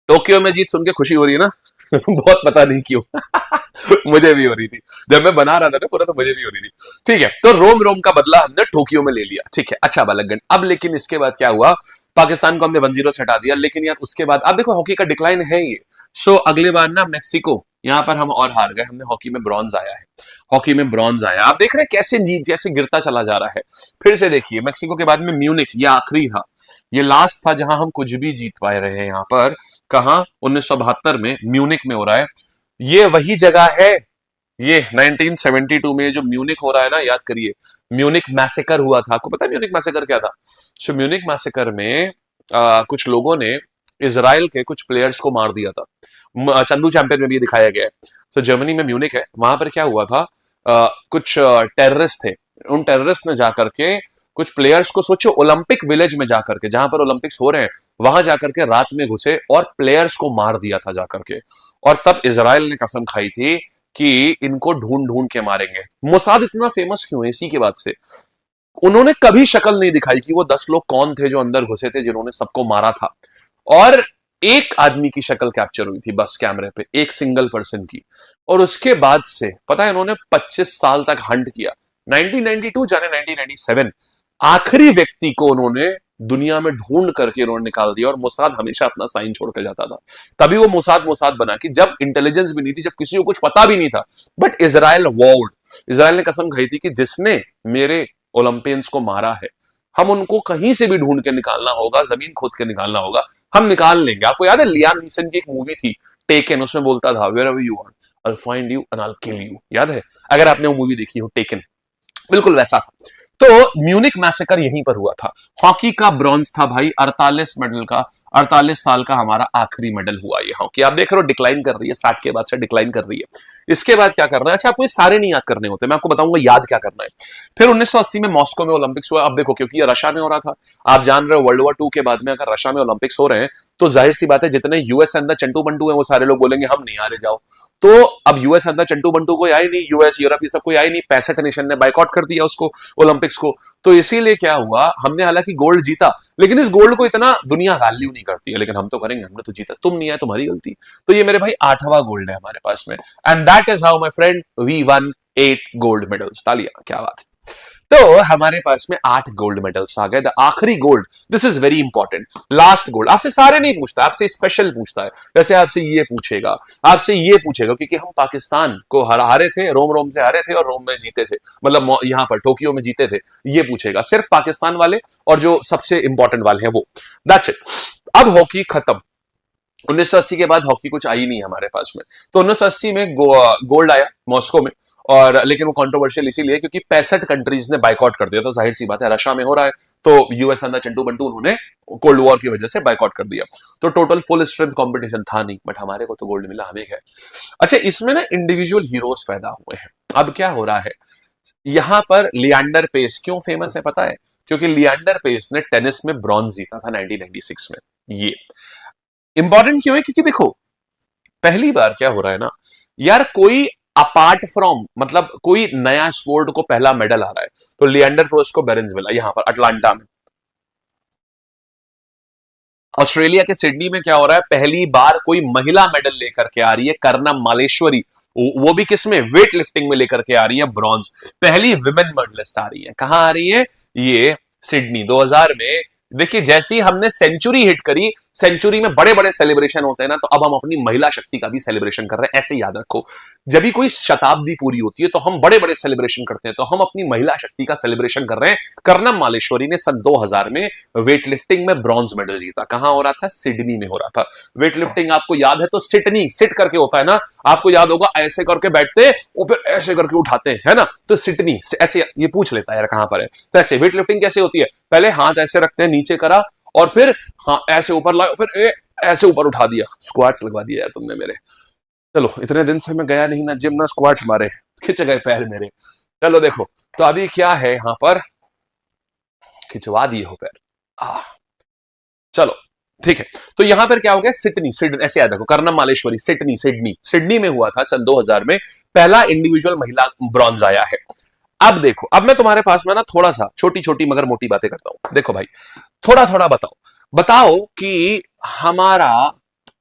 टोक्यो में जीत सुन के खुशी हो रही है ना? बहुत पता नहीं क्यों। मुझे भी हो रही थी जब मैं बना रहा था ना पूरा, तो मुझे भी हो रही थी। ठीक है, तो रोम रोम का बदला हमने टोक्यो में ले लिया, ठीक है। अच्छा बालकगण, अब लेकिन इसके बाद क्या हुआ? पाकिस्तान को हमने 1-0 से हटा दिया, लेकिन यार उसके बाद अब देखो हॉकी का डिक्लाइन है ये। सो अगले बार ना मैक्सिको, यहां पर हम और हार गए, हमने हॉकी में ब्रॉन्ज आया है, हॉकी में ब्रॉन्ज आया। आप देख रहे हैं कैसे जीत जैसे गिरता चला जा रहा है। फिर से देखिए, मैक्सिको के बाद में म्यूनिक, ये आखिरी था, ये लास्ट था जहां हम कुछ भी जीत पाए रहे हैं। यहां पर कहा 1972 में म्यूनिक में हो रहा है, ये वही जगह है। ये 1972 में जो म्यूनिक हो रहा है ना, याद करिए, म्यूनिक मैसेकर हुआ था। आपको पता है म्यूनिक मैसेकर क्या था? सो म्यूनिक मैसेकर में कुछ लोगों ने इजराइल के कुछ प्लेयर्स को मार दिया था। चंदू चैंपियन में भी दिखाया गया है। तो जर्मनी में म्यूनिक है, वहां पर क्या हुआ था, कुछ टेररिस्ट थे, उन टेररिस्ट ने जाकर के कुछ प्लेयर्स को, सोचो ओलंपिक विलेज में जाकर के, जहां पर ओलंपिक्स हो रहे हैं, वहां जाकर के रात में घुसे और प्लेयर्स को मार दिया था जाकर के। और तब इजराइल ने कसम खाई थी कि इनको ढूंढ ढूंढ के मारेंगे। मोसाद इतना फेमस क्यों है? इसी के बाद से उन्होंने कभी शक्ल नहीं दिखाई कि वो 10 लोग कौन थे जो अंदर घुसे थे जिन्होंने सबको मारा था। और एक आदमी की शक्ल कैप्चर हुई थी बस कैमरे पे, एक सिंगल पर्सन की। और उसके बाद से पता है इन्होंने 25 साल तक हंट किया। 1992 जाने 1997 आखिरी व्यक्ति को उन्होंने दुनिया में ढूंढ करके उन्होंने निकाल दिया। और मोसाद हमेशा अपना साइन छोड़ कर जाता था, तभी वो मोसाद मोसाद बना, कि जब इंटेलिजेंस भी नहीं थी, जब किसी को कुछ पता भी नहीं था, बट इजराइल वॉर्ड, इजराइल ने कसम खाई थी कि जिसने मेरे ओलंपियंस को मारा है, हम उनको कहीं से भी ढूंढ के निकालना होगा, जमीन खोद के निकालना होगा, हम निकाल लेंगे। आपको याद है लियाम नीसन की एक मूवी थी टेकन, उसमें बोलता था wherever you are I will find you and I will kill you. याद है? अगर आपने वो मूवी देखी हो टेकन, बिल्कुल वैसा था। तो म्यूनिक मैसेकर यहीं पर हुआ था। हॉकी का ब्रॉन्ज था भाई, 48 मेडल का, 48 साल का हमारा आखिरी मेडल हुआ ये हॉकी। आप देख रहे हो डिक्लाइन कर रही है, 60 के बाद से डिक्लाइन कर रही है। इसके बाद क्या करना है, अच्छा आपको ये सारे नहीं याद करने होते, मैं आपको बताऊंगा याद क्या करना है। फिर 1980 में मॉस्को में ओलंपिक्स हुआ। अब देखो क्योंकि ये रशिया में हो रहा था, आप जान रहे हो वर्ल्ड वॉर 2 के बाद में अगर रशिया में ओलंपिक्स हो रहे हैं तो जाहिर सी बात है जितने यूएस अंदर चंटू बंटू है वो सारे लोग बोलेंगे हम नहीं आ रहे जाओ। तो अब यूएस अंदर चंटू बंटू कोई आए नहीं, यूएस यूरोप ये सब कोई आए नहीं, 65 नेशन ने बाइकआउट कर दिया उसको ओलंपिक्स को। तो इसीलिए क्या हुआ, हमने हालांकि गोल्ड जीता लेकिन इस गोल्ड को इतना दुनिया वैल्यू नहीं करती है, लेकिन हम तो करेंगे, हमने तो जीता, तुम नहीं आए तुम्हारी गलती। तो ये मेरे भाई 8वां गोल्ड है हमारे पास में, and that is how my friend we won 8 gold medals. तालियां, क्या बात है। तो हमारे पास में 8 गोल्ड मेडल्स आ गए। द आखिरी gold, this is very important, last gold. आपसे सारे नहीं पूछता, आपसे स्पेशल पूछता है। जैसे आपसे ये पूछेगा, आपसे ये पूछेगा, क्योंकि हम पाकिस्तान को हारे थे, रोम से हारे थे और रोम में जीते थे, मतलब यहां पर टोक्यो में जीते थे। ये पूछेगा सिर्फ पाकिस्तान वाले और जो सबसे इंपॉर्टेंट वाले हैं वो। That's it. अब हॉकी खत्म। 1980 के बाद हॉकी कुछ आई नहीं हमारे पास में। तो 1980 में गोल्ड आया मॉस्को में, और लेकिन वो कंट्रोवर्शियल इसीलिए क्योंकि 65 कंट्रीज ने बाइकआउट कर दिया। तो जाहिर सी बात है रशिया में हो रहा है तो यूएस अंदर चंटू बंटू उन्होंने कोल्ड वॉर की वजह से बाइकआउट कर दिया। तो टोटल फुल स्ट्रेंथ कंपटीशन था नहीं, बट हमारे को तो गोल्ड मिला, हमें है। अच्छा, इसमें ना इंडिविजुअल हीरोज पैदा हुए हैं। अब क्या हो रहा है, यहां पर लियांडर पेस क्यों फेमस है पता है? क्योंकि लियांडर पेस ने टेनिस में ब्रॉन्ज जीता था 1996 में। ये इंपॉर्टेंट क्यों है? क्योंकि देखो पहली बार क्या हो रहा है ना यार, कोई अपार्ट फ्रॉम मतलब कोई नया स्पोर्ट को पहला मेडल आ रहा है। तो लियांडर पेस को बेरेंज मिला यहां पर अटलांटा में। ऑस्ट्रेलिया के सिडनी में क्या हो रहा है, पहली बार कोई महिला मेडल लेकर के आ रही है, कर्णम मालेश्वरी, वो भी किसमें, वेट लिफ्टिंग में लेकर के आ रही है ब्रॉन्ज। पहली विमेन मेडलिस्ट आ रही है, कहां आ रही है, ये सिडनी 2000 में। देखिए जैसे ही हमने सेंचुरी हिट करी, सेंचुरी में बड़े बड़े सेलिब्रेशन होते हैं ना, तो अब हम अपनी महिला शक्ति का भी सेलिब्रेशन कर रहे हैं। ऐसे याद रखो, जब भी कोई शताब्दी पूरी होती है तो हम बड़े बड़े सेलिब्रेशन करते हैं, तो हम अपनी महिला शक्ति का सेलिब्रेशन कर रहे हैं। कर्णम मालेश्वरी ने सन 2000 में वेट लिफ्टिंग में ब्रॉन्ज मेडल जीता। कहां हो रहा था, सिडनी में हो रहा था। वेट लिफ्टिंग आपको याद है तो सिटनी, सिट करके होता है ना, आपको याद होगा, ऐसे करके बैठते और फिर ऐसे करके उठाते हैं, है ना, तो सिटनी ऐसे। ये पूछ लेता है यार कहां पर है, तो ऐसे वेट लिफ्टिंग कैसे होती है, पहले हाथ ऐसे रखते हैं, नीचे करा और फिर हाँ ऐसे ऊपर लाए, फिर ऐसे ऊपर उठा दिया। स्क्वाट्स लगवा दिया यार तुमने मेरे। चलो इतने दिन से मैं गया नहीं ना जिम, ना स्क्वाट्स मारे, खिंच गए पैर मेरे। चलो देखो, तो अभी क्या है यहां पर, खिंचवा दिए हो पैर। चलो ठीक है। तो यहां पर क्या हो गया, सिडनी, सिडनी ऐसे याद रखो, Karnam Malleswari, Sydney, Sydney, Sydney में हुआ था सन 2000 में, पहला इंडिविजुअल महिला ब्रॉन्ज आया है। अब देखो, अब मैं तुम्हारे पास में ना थोड़ा सा छोटी छोटी मगर मोटी बातें करता हूं। देखो भाई, थोड़ा थोड़ा बताओ, बताओ कि हमारा,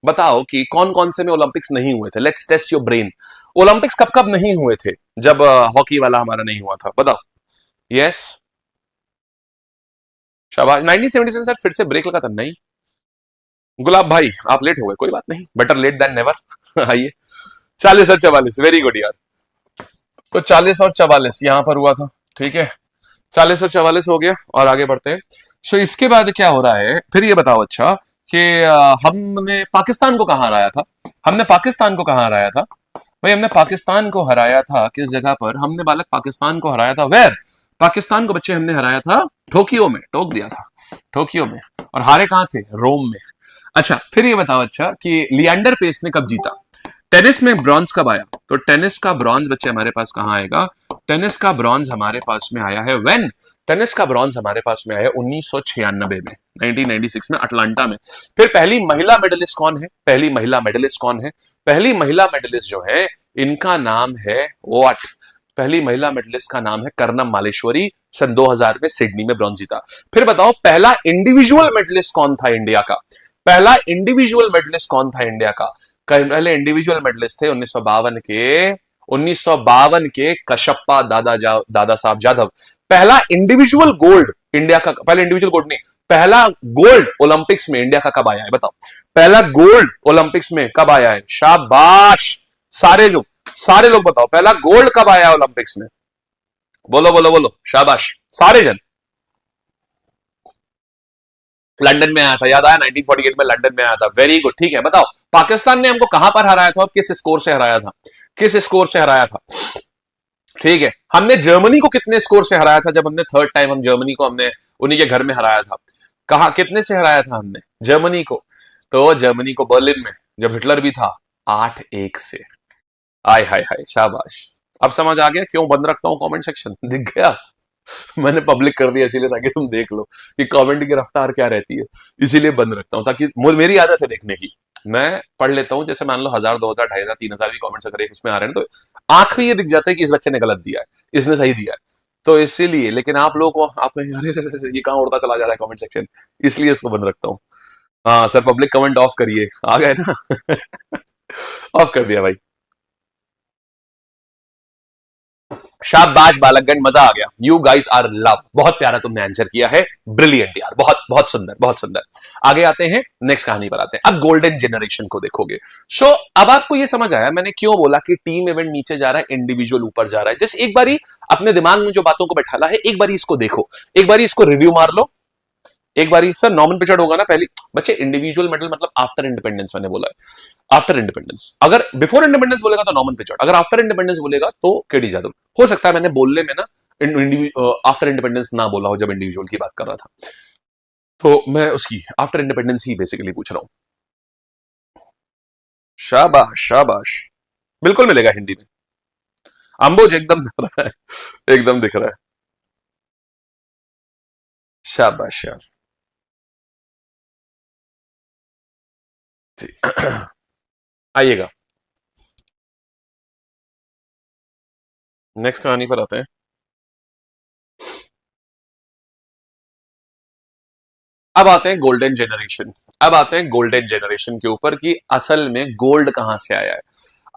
बताओ कि कौन कौन से में ओलंपिक्स नहीं हुए थे। Let's test your brain. Olympics कब कब नहीं हुए थे जब हॉकी वाला हमारा नहीं हुआ था, बताओ। यस, शाबाश। 1977 सर, फिर से ब्रेक लगा था नहीं। गुलाब भाई आप लेट हो गए, कोई बात नहीं, बेटर लेट देन नेवर। आइए, 40 और 44, वेरी गुड यार। तो 40 और 44 यहां पर हुआ था, ठीक है, 40 और 44 हो गया, और आगे बढ़ते हैं। सो इसके बाद क्या हो रहा है, फिर ये बताओ अच्छा कि हमने पाकिस्तान को कहां हराया था, हमने पाकिस्तान को कहां हराया था भाई, हमने पाकिस्तान को हराया था किस जगह पर, हमने बालक पाकिस्तान को हराया था, वेर, पाकिस्तान को बच्चे हमने हराया था टोक्यो में, टोक दिया था टोक्यो में, और हारे कहां थे, रोम में। अच्छा फिर ये बताओ अच्छा कि लियांडर पेस ने कब जीता, टेनिस में ब्रॉन्ज कब आया, तो टेनिस का ब्रॉन्ज बच्चे हमारे पास कहां आएगा, टेनिस का ब्रॉन्ज हमारे पास में आया है व्हेन, टेनिस का ब्रॉन्ज हमारे पास में आया 1996 में, 1996 में अटलांटा में। फिर पहली महिला मेडलिस्ट कौन है, पहली महिला मेडलिस्ट कौन है, पहली महिला मेडलिस्ट जो है इनका नाम है व्हाट, पहली महिला मेडलिस्ट का नाम है कर्णम मालेश्वरी, सन 2000 में सिडनी में ब्रॉन्ज जीता। फिर बताओ पहला इंडिविजुअल मेडलिस्ट कौन था इंडिया का, पहला इंडिविजुअल मेडलिस्ट कौन था इंडिया का, पहले इंडिविजुअल मेडलिस्ट थे 1952 के कशप्पा दादा साहब जाधव। पहला इंडिविजुअल गोल्ड इंडिया का, पहले इंडिविजुअल गोल्ड नहीं, पहला गोल्ड ओलंपिक्स में इंडिया का कब आया है बताओ, पहला गोल्ड ओलंपिक्स में कब आया है, शाबाश, सारे लोग बताओ पहला गोल्ड कब आया है ओलंपिक्स में, बोलो बोलो बोलो, शाबाश सारे जन। लंदन में आया था, याद आया, 1948 में लंदन में आया था, वेरी गुड, ठीक है। बताओ पाकिस्तान ने हमको कहां पर हराया था और किस स्कोर से हराया था, किस स्कोर से हराया था, ठीक है, हमने जर्मनी को कितने स्कोर से हराया था जब हमने थर्ड टाइम हम जर्मनी को हमने उन्हीं के घर में हराया था? कहा कितने से हराया था हमने जर्मनी को? तो जर्मनी को बर्लिन में जब हिटलर भी था 8-1 से। आय हाय हाय, शाबाश। अब समझ आ गया क्यों बंद रखता हूं कमेंट सेक्शन? दिख गया? मैंने पब्लिक कर दिया इसीलिए ताकि तुम देख लो कि कमेंट की रफ्तार क्या रहती है, इसीलिए बंद रखता हूं ताकि मेरी आदत है देखने की। मैं पढ़ लेता हूं, जैसे मान लो 1000 2000 2500 3000 भी कमेंट्स अगर एक उसमें आ रहे हैं तो आंख में ये दिख जाता है कि इस बच्चे ने गलत दिया है, इसने सही दिया है, तो इसीलिए। लेकिन आप लोग को आप अरे अरे, अरे, ये कहां उड़ता चला जा रहा है कमेंट सेक्शन, इसलिए इसको बंद रखता हूं। हाँ सर, पब्लिक कमेंट ऑफ करिए, आ गए ना? ऑफ कर दिया भाई। शाबाश बालकगण, मजा आ गया। यू गाइस आर लव, बहुत प्यारा तुमने आंसर किया है, ब्रिलियंट यार, बहुत बहुत सुंदर, बहुत सुंदर। आगे आते हैं, नेक्स्ट कहानी पर आते हैं। अब गोल्डन जनरेशन को देखोगे। सो अब आपको ये समझ आया मैंने क्यों बोला कि टीम इवेंट नीचे जा रहा है, इंडिविजुअल ऊपर जा रहा है। जस्ट एक बारी अपने दिमाग में जो बातों को बैठाला है, एक बारी इसको देखो, एक बारी इसको रिव्यू मार लो। एक बारी सर नॉर्मन पिचर्ड होगा ना पहली बच्चे, इंडिविजुअल मेडल मतलब आफ्टर इंडिपेंडेंस मैंने बोला है, आफ्टर इंडिपेंडेंस। अगर बिफोर इंडिपेंडेंस बोलेगा तो नॉर्मन पिचर्ड, अगर आफ्टर इंडिपेंडेंस बोलेगा तो केडी जादव। हो सकता है मैंने बोलने में ना आफ्टर इंडिपेंडेंस ना बोला हो जब इंडिविजुअल की बात कर रहा था, तो मैं उसकी आफ्टर इंडिपेंडेंस ही बेसिकली पूछ रहा हूं। शाबाश शाबाश, बिल्कुल मिलेगा हिंदी में। अंबोज एकदम दिख रहा है, एकदम दिख रहा है। शाबाश यार। आइएगा, नेक्स्ट कहानी पर आते हैं। अब आते हैं गोल्डन जनरेशन। अब आते हैं गोल्डन जनरेशन के ऊपर कि असल में गोल्ड कहां से आया है।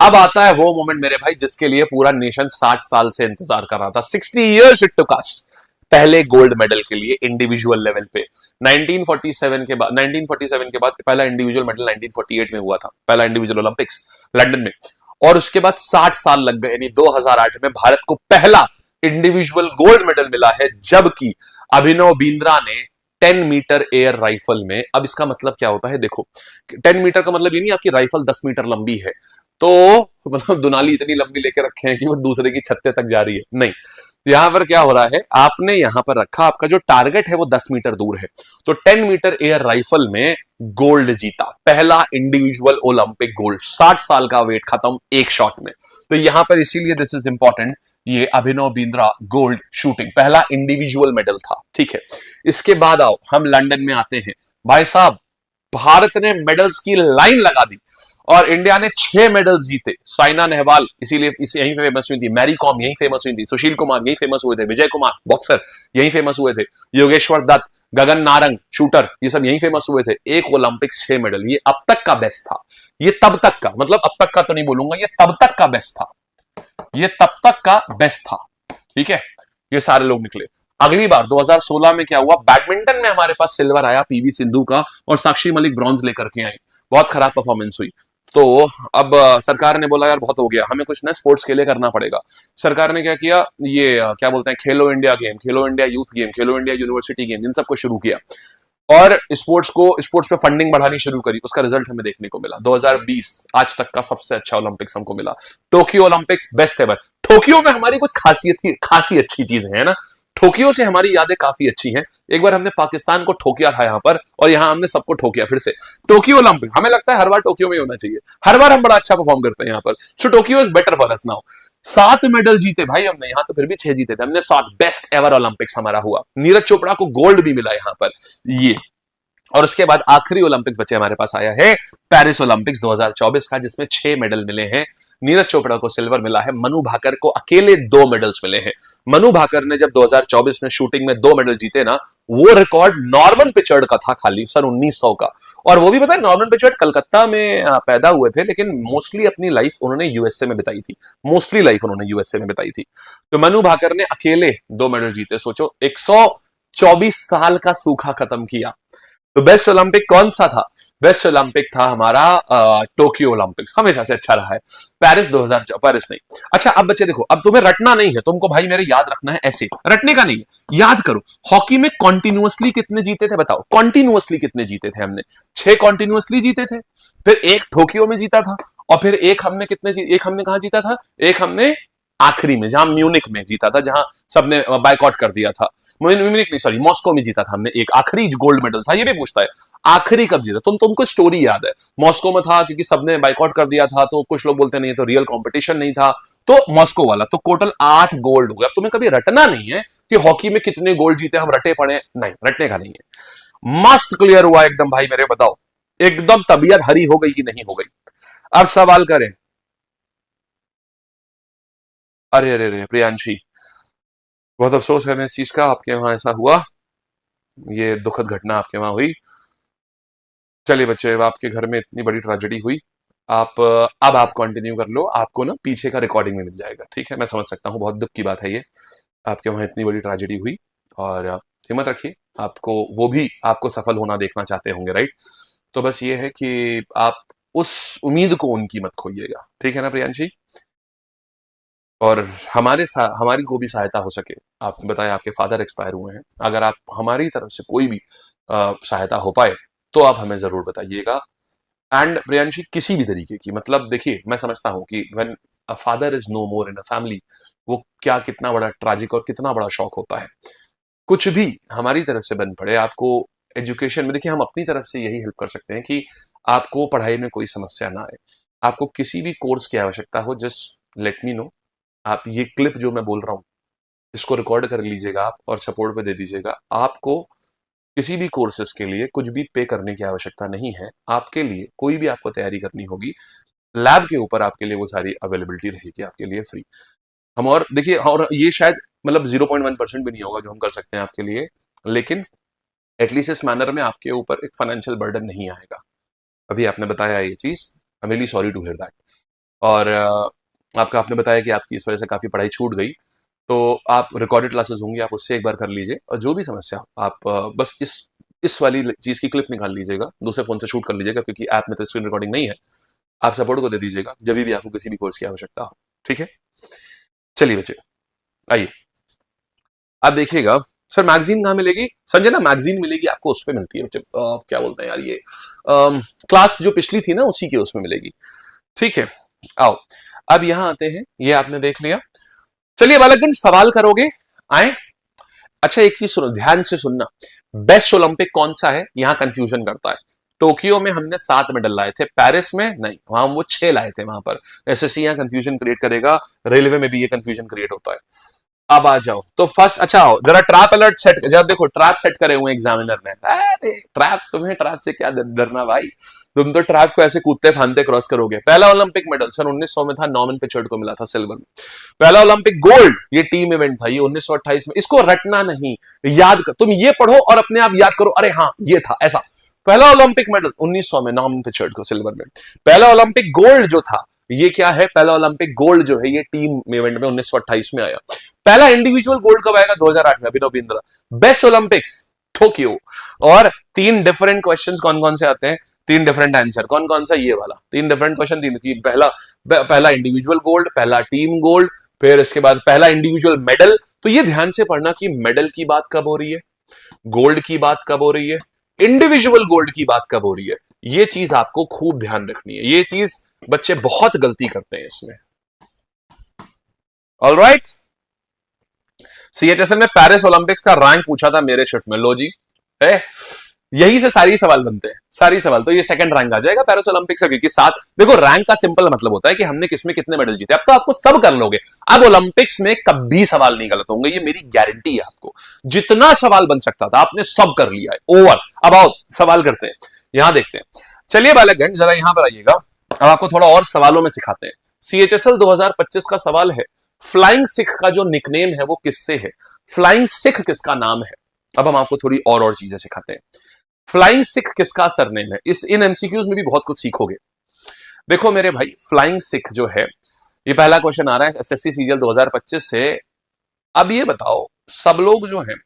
अब आता है वो मोमेंट मेरे भाई जिसके लिए पूरा नेशन 60 साल से इंतजार कर रहा था। 60 इयर्स इट टुक अस पहले गोल्ड मेडल के लिए इंडिविजुअल लेवल पे। 1947 के बाद पहला इंडिविजुअल मेडल 1948 में हुआ था, पहला इंडिविजुअल ओलंपिक्स लंदन में। और उसके बाद 60 साल लग गए, यानी 2008 में भारत को पहला इंडिविजुअल गोल्ड मेडल मिला है, जबकि अभिनव बिंद्रा ने 10 मीटर एयर राइफल में। अब इसका मतलब क्या होता है देखो, 10 मीटर का मतलब ये नहीं आपकी राइफल 10 मीटर लंबी है तो मतलब दुनाली इतनी लंबी लेके रखे हैं कि वो दूसरे की छत्ते तक जा रही है, नहीं। यहां पर क्या हो रहा है, आपने यहां पर रखा, आपका जो टारगेट है वो 10 मीटर दूर है, तो 10 मीटर एयर राइफल में गोल्ड जीता, पहला इंडिविजुअल ओलंपिक गोल्ड। 60 साल का वेट खत्म एक शॉट में। तो यहां पर इसीलिए दिस इज इंपॉर्टेंट, ये अभिनव बिंद्रा गोल्ड शूटिंग पहला इंडिविजुअल मेडल था, ठीक है। इसके बाद आओ हम लंदन में आते हैं। भाई साहब, भारत ने मेडल्स की लाइन लगा दी और इंडिया ने 6 मेडल्स जीते। साइना नेहवाल इसीलिए यहीं फेमस हुई थी, मैरी कॉम यहीं फेमस हुई थी, सुशील कुमार यहीं फेमस हुए थे, विजय कुमार बॉक्सर यहीं फेमस हुए थे, योगेश्वर दत्त, गगन नारंग शूटर, ये सब यहीं फेमस हुए थे। एक ओलंपिक्स 6 मेडल, ये अब तक का बेस्ट था। ये तब तक का, मतलब अब तक का तो नहीं बोलूंगा, ये तब तक का बेस्ट था, ये तब तक का बेस्ट था, ठीक है। ये सारे लोग निकले। अगली बार 2016 में क्या हुआ, बैडमिंटन में हमारे पास सिल्वर आया पीवी सिंधु का, और साक्षी मलिक ब्रॉन्ज लेकर के आई। बहुत खराब परफॉर्मेंस हुई। तो अब सरकार ने बोला यार बहुत हो गया, हमें कुछ ना स्पोर्ट्स के लिए करना पड़ेगा। सरकार ने क्या किया, ये क्या बोलते हैं, खेलो इंडिया गेम, खेलो इंडिया यूथ गेम, खेलो इंडिया यूनिवर्सिटी गेम, इन सबको शुरू किया और स्पोर्ट्स पे फंडिंग बढ़ानी शुरू करी। उसका रिजल्ट हमें देखने को मिला। 2020 आज तक का सबसे अच्छा ओलंपिक्स हमको मिला। Tokyo Olympics best ever. Tokyo में हमारी कुछ खासी अच्छी चीजें हैं ना, टोक्यो से हमारी यादें काफी अच्छी हैं। एक बार हमने पाकिस्तान को ठोकिया था यहाँ पर, और यहाँ हमने सबको ठोकिया फिर से। टोक्यो ओलंपिक हमें लगता है हर बार टोक्यो में होना चाहिए, हर बार हम बड़ा अच्छा परफॉर्म करते हैं यहाँ पर। So Tokyo is better for us now. 7 medal जीते भाई हमने, यहाँ तो फिर भी 6 जीते थे हमने, 7 बेस्ट एवर ओलंपिक्स हमारा हुआ। नीरज चोपड़ा को गोल्ड भी मिला यहाँ पर ये। और उसके बाद आखिरी ओलंपिक्स बच्चे हमारे पास आया है पेरिस ओलंपिक्स 2024 का, जिसमें 6 मेडल मिले हैं। नीरज चोपड़ा को सिल्वर मिला है, मनु भाकर को अकेले 2 मेडल्स मिले हैं। मनु भाकर ने जब 2024 में शूटिंग में 2 मेडल जीते ना, वो रिकॉर्ड नॉर्मन पिचर्ड का था खाली सन 1900 का। और वो भी पता है, नॉर्मन पिचर्ड कलकत्ता में पैदा हुए थे, लेकिन मोस्टली अपनी लाइफ उन्होंने यूएसए में बिताई थी, मोस्टली लाइफ उन्होंने यूएसए में बिताई थी। तो मनु भाकर ने अकेले 2 मेडल जीते। सोचो 124 साल का सूखा खत्म किया। तो बेस्ट ओलंपिक कौन सा था? बेस्ट ओलंपिक था हमारा टोक्यो ओलंपिक्स, हमेशा से अच्छा रहा है। पेरिस नहीं। अच्छा अब बच्चे देखो, अब तुम्हें रटना नहीं है, तुमको भाई मेरे याद रखना है, ऐसे रटने का नहीं है, याद करो। हॉकी में कॉन्टिन्यूअसली कितने जीते थे बताओ, कॉन्टिन्यूअसली कितने जीते थे हमने? 6 कॉन्टिन्यूअसली जीते थे, फिर एक टोक्यो में जीता था, और फिर एक हमने एक हमने कहां जीता था, एक हमने आखिरी में, जहां म्यूनिक में जीता था, जहां सबने बायकॉट कर दिया था। म्यूनिक नहीं, सॉरी, मॉस्को में जीता था हमने, एक आखिरी गोल्ड मेडल था। ये भी पूछता है आखिरी कब जीता, तुमको स्टोरी याद है? मॉस्को में था क्योंकि सबने बायकॉट कर दिया था, तो कुछ लोग बोलते नहीं तो रियल कंपटीशन नहीं था, तो मॉस्को वाला। तो टोटल 8 गोल्ड हो गया। अब तुम्हें कभी रटना नहीं है कि हॉकी में कितने गोल्ड जीते, हम रटे पड़े नहीं, रटने का नहीं है। मस्त क्लियर हुआ एकदम भाई मेरे, बताओ एकदम तबीयत हरी हो गई कि नहीं हो गई? अब सवाल करें। अरे अरे अरे प्रियांशी, बहुत अफसोस है मैं इस चीज का, आपके वहां ऐसा हुआ, ये दुखद घटना आपके वहां हुई। चलिए बच्चे, अब आपके घर में इतनी बड़ी ट्रेजेडी हुई, आप अब आप कंटिन्यू कर लो, आपको ना पीछे का रिकॉर्डिंग में मिल जाएगा, ठीक है? मैं समझ सकता हूँ, बहुत दुख की बात है ये, आपके वहां इतनी बड़ी ट्रेजेडी हुई। और हिम्मत रखिए, आपको वो भी आपको सफल होना देखना चाहते होंगे, राइट? तो बस ये है कि आप उस उम्मीद को उनकी मत खोइएगा, ठीक है ना प्रियांशी? और हमारी को भी सहायता हो सके, आपने बताया आपके फादर एक्सपायर हुए हैं, अगर आप हमारी तरफ से कोई भी सहायता हो पाए तो आप हमें जरूर बताइएगा। एंड प्रियांशी, किसी भी तरीके की, मतलब देखिए, मैं समझता हूं कि when a father is no more in a family, वो क्या कितना बड़ा ट्रैजिक और कितना बड़ा शौक होता है। कुछ भी हमारी तरफ से बन पड़े आपको एजुकेशन में, देखिए हम अपनी तरफ से यही हेल्प कर सकते हैं कि आपको पढ़ाई में कोई समस्या ना आए। आपको किसी भी कोर्स की आवश्यकता हो, जस्ट लेट मी नो। आप ये क्लिप जो मैं बोल रहा हूँ, इसको रिकॉर्ड कर लीजिएगा आप और सपोर्ट पे दे दीजिएगा। आपको किसी भी कोर्सेज के लिए कुछ भी पे करने की आवश्यकता नहीं है। आपके लिए कोई भी आपको तैयारी करनी होगी, लैब के ऊपर आपके लिए वो सारी अवेलेबिलिटी रहेगी आपके लिए फ्री। हम, और देखिए, और ये शायद मतलब 0.1% भी नहीं होगा जो हम कर सकते हैं आपके लिए, लेकिन एटलीस्ट इस मैनर में आपके ऊपर एक फाइनेंशियल बर्डन नहीं आएगा। अभी आपने बताया ये चीज, I am really sorry to hear that. और आपने बताया कि आपकी इस वजह से काफी पढ़ाई छूट गई, तो आप रिकॉर्डेड क्लासेस होंगी, आप उससे एक बार कर लीजिए, और जो भी समस्या हो, आप बस इस वाली चीज की क्लिप निकाल लीजिएगा, दूसरे फोन से शूट कर लीजिएगा, क्योंकि ऐप में तो स्क्रीन रिकॉर्डिंग नहीं है। आप सपोर्ट को दे दीजिएगा जब भी आपको किसी भी कोर्स की आवश्यकता हो, ठीक है? चलिए बच्चे, आइए आप देखिएगा। सर मैगजीन कहाँ मिलेगी? संजय ना, मैगजीन मिलेगी आपको, उस पे मिलती है बच्चे, क्या बोलते हैं यार ये, क्लास जो पिछली थी ना उसी की उसमें मिलेगी, ठीक है? आओ, अब यहां आते हैं, ये आपने देख लिया। चलिए बालकगण, सवाल करोगे? आए। अच्छा, एक चीज सुनो, ध्यान से सुनना। बेस्ट ओलंपिक कौन सा है, यहां कंफ्यूजन करता है। टोक्यो में हमने 7 मेडल लाए थे, पेरिस में नहीं, वहां वो 6 लाए थे वहां पर। एसएससी यहां कंफ्यूजन क्रिएट करेगा, रेलवे में भी ये कंफ्यूजन क्रिएट होता है। अब आ जाओ तो फर्स्ट, अच्छा आओ जरा ट्रैप अलर्ट सेट, जरा देखो ट्रैप सेट करे हुए एग्जामिनर ने। अरे ट्रैप, तुम्हें ट्रैप से क्या डरना भाई, तुम तो ट्रैप को ऐसे कूदते फांदते क्रॉस करोगे। पहला ओलंपिक मेडल सन 1900 में था, नॉर्मन पिचर्ड को मिला था सिल्वर में। पहला ओलंपिक गोल्ड, ये टीम इवेंट था, ये 1928 में। इसको रटना नहीं, याद कर, तुम ये पढ़ो और अपने आप याद करो, अरे हाँ ये था ऐसा। पहला ओलंपिक मेडल 1900 में, नॉर्मन पिचर्ड को सिल्वर में। पहला ओलंपिक गोल्ड जो था, ये क्या है, पहला ओलंपिक गोल्ड जो है ये टीम इवेंट में 1928 में आया। पहला इंडिविजुअल गोल्ड कब आएगा? 2008 में, Abhinav Bindra. Best Olympics Tokyo. और 3 डिफरेंट क्वेश्चंस कौन कौन से आते हैं, 3 डिफरेंट आंसर, कौन कौन सा, ये वाला 3 डिफरेंट क्वेश्चन, 3 की पहला इंडिविजुअल गोल्ड, पहला टीम गोल्ड, फिर इसके बाद पहला इंडिविजुअल मेडल। तो ये ध्यान से पढ़ना कि मेडल की बात कब हो रही है, गोल्ड की बात कब हो रही है, इंडिविजुअल गोल्ड की बात कब हो रही है। ये चीज आपको खूब ध्यान रखनी है, ये चीज बच्चे बहुत गलती करते हैं इसमें। ऑलराइट, सीएचएसएल में पेरिस ओलंपिक्स का रैंक पूछा था मेरे शिफ्ट में, लो जी है, यही से सारी सवाल बनते हैं, सारी सवाल। तो ये सेकंड रैंक आ जाएगा पेरिस ओलंपिक्स का, क्योंकि 7, देखो रैंक का सिंपल मतलब होता है कि हमने किसमें कितने मेडल जीते। अब तो आपको सब कर लोगे, अब ओलंपिक्स में कभी सवाल नहीं गलत होंगे, ये मेरी गारंटी है आपको। जितना सवाल बन सकता था आपने सब कर लिया है, ओवर। अब आओ सवाल करते हैं, यहां देखते हैं। चलिए बालकगण, जरा यहां पर आइएगा, अब आपको थोड़ा और सवालों में सिखाते हैं। सीएचएसएल 2025 का सवाल है, फ्लाइंग सिख का जो निकनेम है वो किससे है? फ्लाइंग सिख किसका नाम है? अब हम आपको थोड़ी और चीजें सिखाते हैं। फ्लाइंग सिख किसका सरनेम है? इन एमसीक्यूज में भी बहुत कुछ सीखोगे। देखो मेरे भाई, फ्लाइंग सिख जो है, ये पहला क्वेश्चन आ रहा है एसएससी सीजीएल 2025 से। अब ये बताओ, सब लोग जो हैं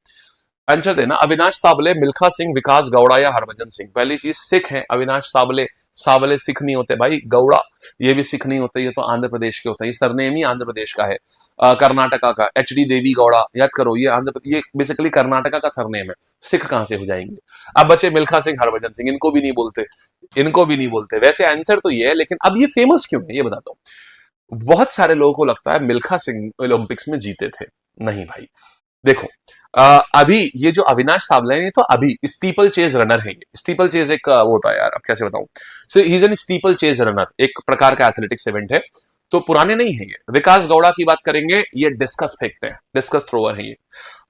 आंसर देना, अविनाश सावले, मिल्खा सिंह, विकास गौड़ा या हरभजन सिंह। पहली चीज, सिख है अविनाश सावले, सावले सिख नहीं होते भाई, गौड़ा ये भी सिख नहीं होते, ये तो आंध्र प्रदेश के होते हैं, ये सरनेम ही आंध्र प्रदेश का है, कर्नाटका का। एचडी देवी गौड़ा, याद करो, ये बेसिकली कर्नाटका का सरनेम है, सिख कहां से हो जाएंगे? अब बचे मिल्खा सिंह, हरभजन सिंह, इनको भी नहीं बोलते, इनको भी नहीं बोलते। वैसे आंसर तो ये है, लेकिन अब ये फेमस क्यों है ये बताता हूं। बहुत सारे लोगों को लगता है मिल्खा सिंह ओलंपिक्स में जीते थे। नहीं भाई, देखो, अभी ये जो अविनाश सावला है, तो अभी स्टीपल चेज रनर है। स्टीपल चेज एक वो होता है यार, अब कैसे बताऊं। So he is an steeplechase runner, एक प्रकार का एथलेटिक्स इवेंट है। तो पुराने नहीं है ये। विकास गौड़ा की बात करेंगे, ये डिस्कस फेंकते हैं, डिस्कस थ्रोअर है ये।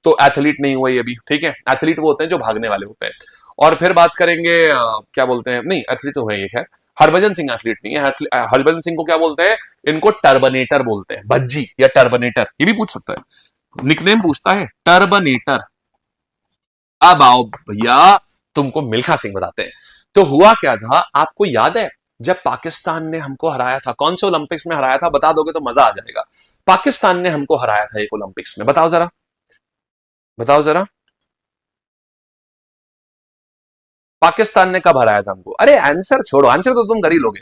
तो एथलीट नहीं हुआ ये अभी, ठीक है। एथलीट वो होते हैं जो भागने वाले होते हैं। और फिर बात करेंगे क्या बोलते हैं, नहीं एथलीट तो है ये, खैर हरभजन सिंह एथलीट नहीं है। हरभजन सिंह को क्या बोलते हैं, इनको टर्बनेटर बोलते हैं, भज्जी या टर्बनेटर, ये भी पूछ सकता है, निकनेम पूछता है टर्बनेटर। अब आओ भैया, तुमको मिल्खा सिंह बताते हैं। तो हुआ क्या था, आपको याद है जब पाकिस्तान ने हमको हराया था, कौन से ओलंपिक्स में हराया था, बता दोगे तो मजा आ जाएगा। पाकिस्तान ने हमको हराया था एक ओलंपिक्स में, बताओ जरा, बताओ जरा, पाकिस्तान ने कब हराया था हमको। अरे आंसर छोड़ो, आंसर तो तुम कर ही लोगे।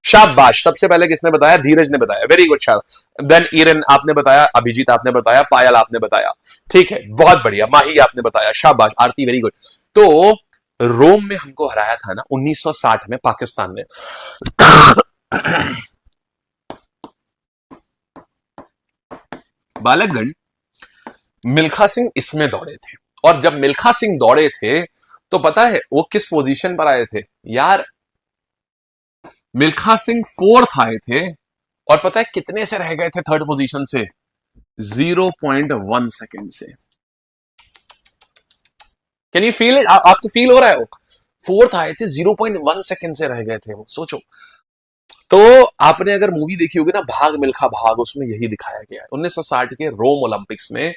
शाबाश, सबसे पहले किसने बताया, धीरज ने बताया, वेरी गुड। शाबाश, देन इरन आपने बताया, अभिजीत आपने बताया, पायल आपने बताया, ठीक है बहुत बढ़िया, माही आपने बताया, शाबाश, आरती वेरी गुड। तो रोम में हमको हराया था ना 1960 में पाकिस्तान ने। बालकगण, मिल्खा सिंह इसमें दौड़े थे। और जब मिल्खा सिंह दौड़े थे तो पता है वो किस पोजीशन पर आए थे यार, मिल्खा सिंह फोर्थ आए थे। और पता है कितने से रह गए थे थर्ड पोजीशन से, 0.1 सेकेंड से। कैन यू फील इट, आपको फील हो रहा है वो, फोर्थ आए थे, 0.1 सेकेंड से रह गए थे वो, सोचो। तो आपने अगर मूवी देखी होगी ना, भाग मिल्खा भाग, उसमें यही दिखाया गया है 1960 के रोम ओलंपिक्स में।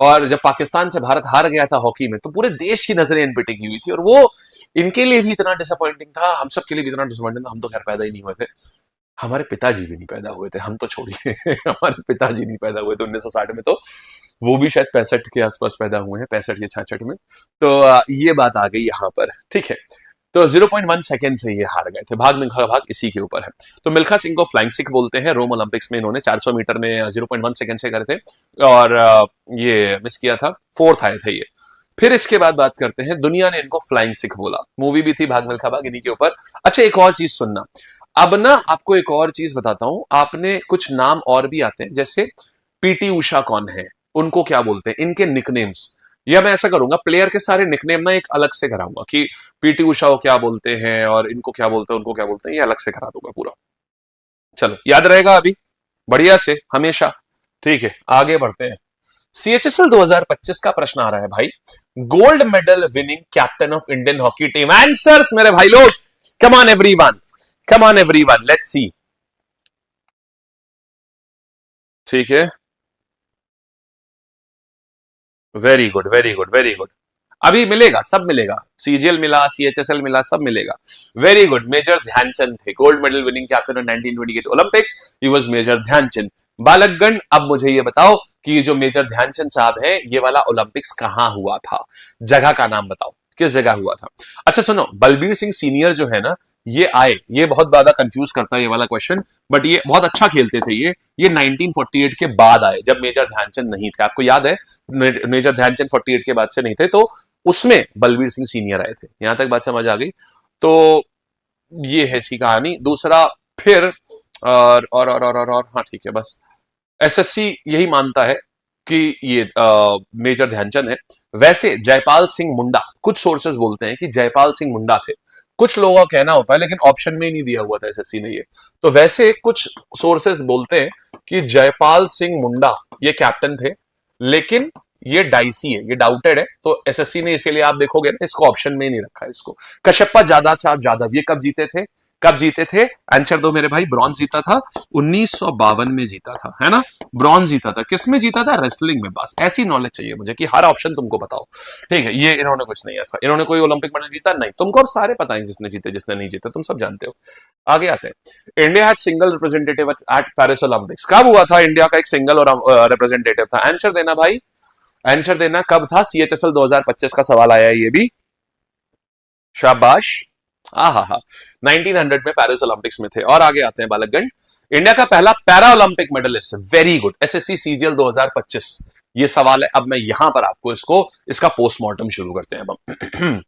और जब पाकिस्तान से भारत हार गया था हॉकी में, तो पूरे देश की नजरें इन पे टिकी हुई थी। और वो इनके लिए भी इतना डिसअपॉइंटिंग था, हम सब के लिए भी इतना डिसअपॉइंटिंग था। हम तो खैर पैदा ही नहीं हुए थे, हमारे पिताजी भी नहीं पैदा हुए थे, हम तो छोड़िए। हमारे पिताजी नहीं पैदा हुए थे 1960 में। तो वो भी शायद 65 के आसपास पैदा हुए हैं, 65 या 66 में। तो ये बात आ गई यहाँ पर, ठीक है। तो 0.1 सेकेंड से ये हार गए थे। भाग मिल्खा भाग इसी के ऊपर है। तो मिल्खा सिंह को फ्लाइंग सिख बोलते हैं। रोम ओलंपिक्स में इन्होंने 400 मीटर में 0.1 सेकेंड से करे थे, और ये मिस किया था, फोर्थ आए थे ये। फिर इसके बाद बात करते हैं, दुनिया ने इनको फ्लाइंग सिख बोला, मूवी भी थी भाग मिल्खा भाग इन्हीं के ऊपर। अच्छा, एक और चीज सुनना, अब ना आपको एक और चीज बताता हूं। आपने कुछ नाम और भी आते हैं, जैसे पीटी उषा कौन है, उनको क्या बोलते हैं, इनके निकनेम्स। या मैं ऐसा करूंगा, प्लेयर के सारे निकनेम ना एक अलग से कराऊंगा कि पीटी उषा को क्या बोलते हैं और इनको क्या बोलते हैं, उनको क्या बोलते हैं, ये अलग से करा दूंगा पूरा। चलो, याद रहेगा अभी, बढ़िया से हमेशा, ठीक है। आगे बढ़ते हैं। सीएचएसएल 2025 का प्रश्न आ रहा है भाई, gold medal winning captain of Indian hockey team, answers मेरे भाई लोग, come on everyone, come on everyone, let's see, ठीक है। Very good, very good, very good. अभी मिलेगा, सब मिलेगा, सीजीएल मिला, सीएचएसएल मिला, सब मिलेगा। वेरी गुड, मेजर ध्यानचंद थे gold medal winning captain of 1928 Olympics, he was major Dhyan Chand. बालकगण, अब मुझे ये बताओ कि ये जो मेजर ध्यानचंद साहब है, ये वाला ओलंपिक्स कहां हुआ था, जगह का नाम बताओ, किस जगह हुआ था। अच्छा सुनो, बलबीर सिंह सीनियर जो है ना, ये आए, ये बहुत ज्यादा कंफ्यूज करता है ये वाला क्वेश्चन, बट ये बहुत अच्छा खेलते थे ये 1948 के बाद आए, जब मेजर ध्यानचंद नहीं थे, आपको याद है। मेजर ध्यानचंद 48 के बाद से नहीं थे, तो उसमें बलबीर सिंह सीनियर आए थे। यहां तक बात समझ आ गई। तो ये है इसकी कहानी। दूसरा, फिर और हाँ ठीक है, बस एसएससी यही मानता है कि ये मेजर ध्यानचंद है। वैसे जयपाल सिंह मुंडा, कुछ सोर्सेज बोलते हैं कि जयपाल सिंह मुंडा थे, कुछ लोगों का कहना होता है, लेकिन ऑप्शन में ही नहीं दिया हुआ था एसएससी ने ये। तो वैसे कुछ सोर्सेज बोलते हैं कि जयपाल सिंह मुंडा ये कैप्टन थे, लेकिन ये डाइसी है, ये डाउटेड है। तो एसएससी ने इसके लिए, आप देखोगे ना, इसको ऑप्शन में ही नहीं रखा है इसको। कशप्पा जादा साहब यादव, ये कब जीते थे, कब जीते थे, आंसर दो मेरे भाई। ब्रॉन्ज जीता था 1952 में, जीता था, है ना, ब्रॉन्ज जीता था। किस में जीता था, रेसलिंग में। बस ऐसी नॉलेज चाहिए मुझे कि हर ऑप्शन तुमको बताओ, ठीक है। ये इन्होंने कुछ नहीं ऐसा, इन्होंने कोई ओलंपिक मेडल जीता नहीं, तुमको अब सारे पता है जिसने जीते जिसने नहीं जीते, तुम सब जानते हो। आगे आते हैं, India had single representative eight Paris Olympics, कब हुआ था इंडिया का एक सिंगल और रिप्रेजेंटेटिव था, आंसर देना भाई, आंसर देना, कब था। सीएचएसएल 2025 का सवाल आया है ये भी, शाबाश, हा 1900 में पेरिस ओलंपिक्स में थे। और आगे आते हैं बालकगण, इंडिया का पहला para Olympic medalist, very good, SSC CGL 2025, ये सवाल है। अब मैं यहां पर आपको इसका पोस्टमार्टम शुरू करते हैं अब हम।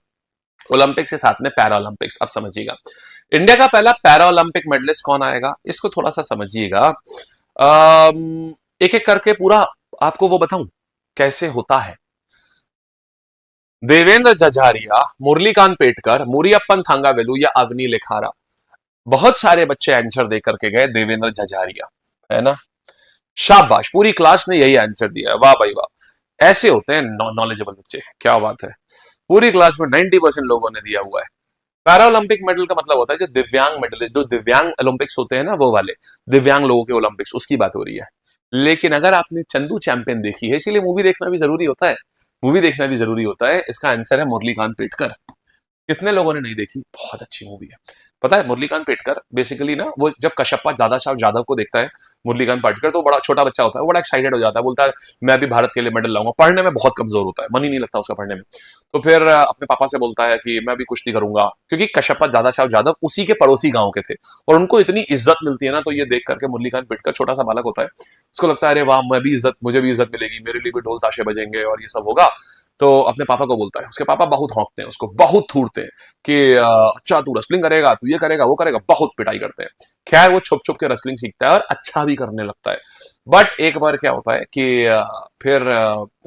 ओलंपिक्स के साथ में पैरा ओलंपिक्स। अब समझिएगा इंडिया का पहला पैरा ओलंपिक मेडलिस्ट कौन आएगा, इसको थोड़ा सा समझिएगा। एक एक करके पूरा आपको वो बताऊं कैसे होता है। देवेंद्र जजारिया, मुरलीकांत पेटकर, मुरियप्पन थांगावेलु या अवनी लेखारा। बहुत सारे बच्चे आंसर दे करके गए देवेंद्र जजारिया, है ना। शाबाश, पूरी क्लास ने यही आंसर दिया है, वाह भाई वाह। ऐसे होते हैं नॉलेजेबल बच्चे, क्या बात है। पूरी क्लास में 90% लोगों ने दिया हुआ है। पैरा ओलंपिक मेडल का मतलब होता है जो दिव्यांग मेडल, जो दिव्यांग ओलंपिक्स होते हैं ना, वो वाले दिव्यांग लोगों के ओलंपिक्स, उसकी बात हो रही है। लेकिन अगर आपने चंदू चैंपियन देखी है, इसीलिए मूवी देखना भी जरूरी होता है, मूवी देखना भी जरूरी होता है। इसका आंसर है मुरलीकांत पेटकर। कितने लोगों ने नहीं देखी, बहुत अच्छी मूवी है। पता है मुरलीकांत पेटकर बेसिकली ना, वो जब कशप्पा दादा साहब यादव को देखता है मुरलीकांत पेटकर, तो बड़ा छोटा बच्चा होता है, वो बड़ा एक्साइटेड हो जाता है, बोलता है मैं भी भारत के लिए मेडल लाऊंगा। पढ़ने में बहुत कमजोर होता है, मन ही नहीं लगता उसका पढ़ने में। तो फिर अपने पापा से बोलता है कि मैं भी कुश्ती करूंगा, क्योंकि कशप्पा दादा साहब यादव उसी के पड़ोसी गांव के थे और उनको इतनी इज्जत मिलती है ना। तो ये देख करके मुरलीकांत पेटकर, छोटा सा बालक होता है, उसको लगता है अरे वाह, मैं भी इज्जत, मुझे भी इज्जत मिलेगी, मेरे लिए भी ढोल ताशे बजेंगे और ये सब होगा। तो अपने पापा को बोलता है, उसके पापा बहुत हौंकते हैं उसको, बहुत थूरते हैं कि अच्छा तू रेसलिंग करेगा, तू ये करेगा वो करेगा, बहुत पिटाई करते हैं। खैर वो छुप छुप के रेसलिंग सीखता है और अच्छा भी करने लगता है। बट एक बार क्या होता है कि फिर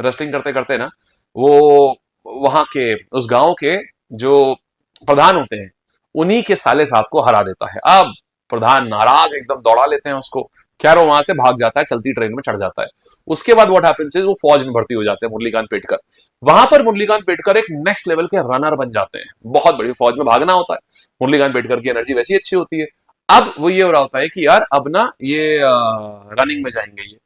रेसलिंग करते करते ना, वो वहां के उस गांव के जो प्रधान होते हैं, उन्हीं के साले साहब को हरा देता है। अब प्रधान नाराज एकदम, दौड़ा लेते हैं उसको। खैर वो वहां से भाग जाता है, चलती ट्रेन में चढ़ जाता है। उसके बाद व्हाट हैपेंस इज, वो फौज में भर्ती हो जाते हैं मुरलीकांत पेटकर। वहां पर मुरलीकांत पेटकर एक नेक्स्ट लेवल के रनर बन जाते हैं, बहुत बड़ी फौज में भागना होता है। मुरलीकांत पेटकर की एनर्जी वैसी अच्छी होती है। अब वो ये हो रहा होता है कि यार अब ना ये रनिंग में जाएंगे ये,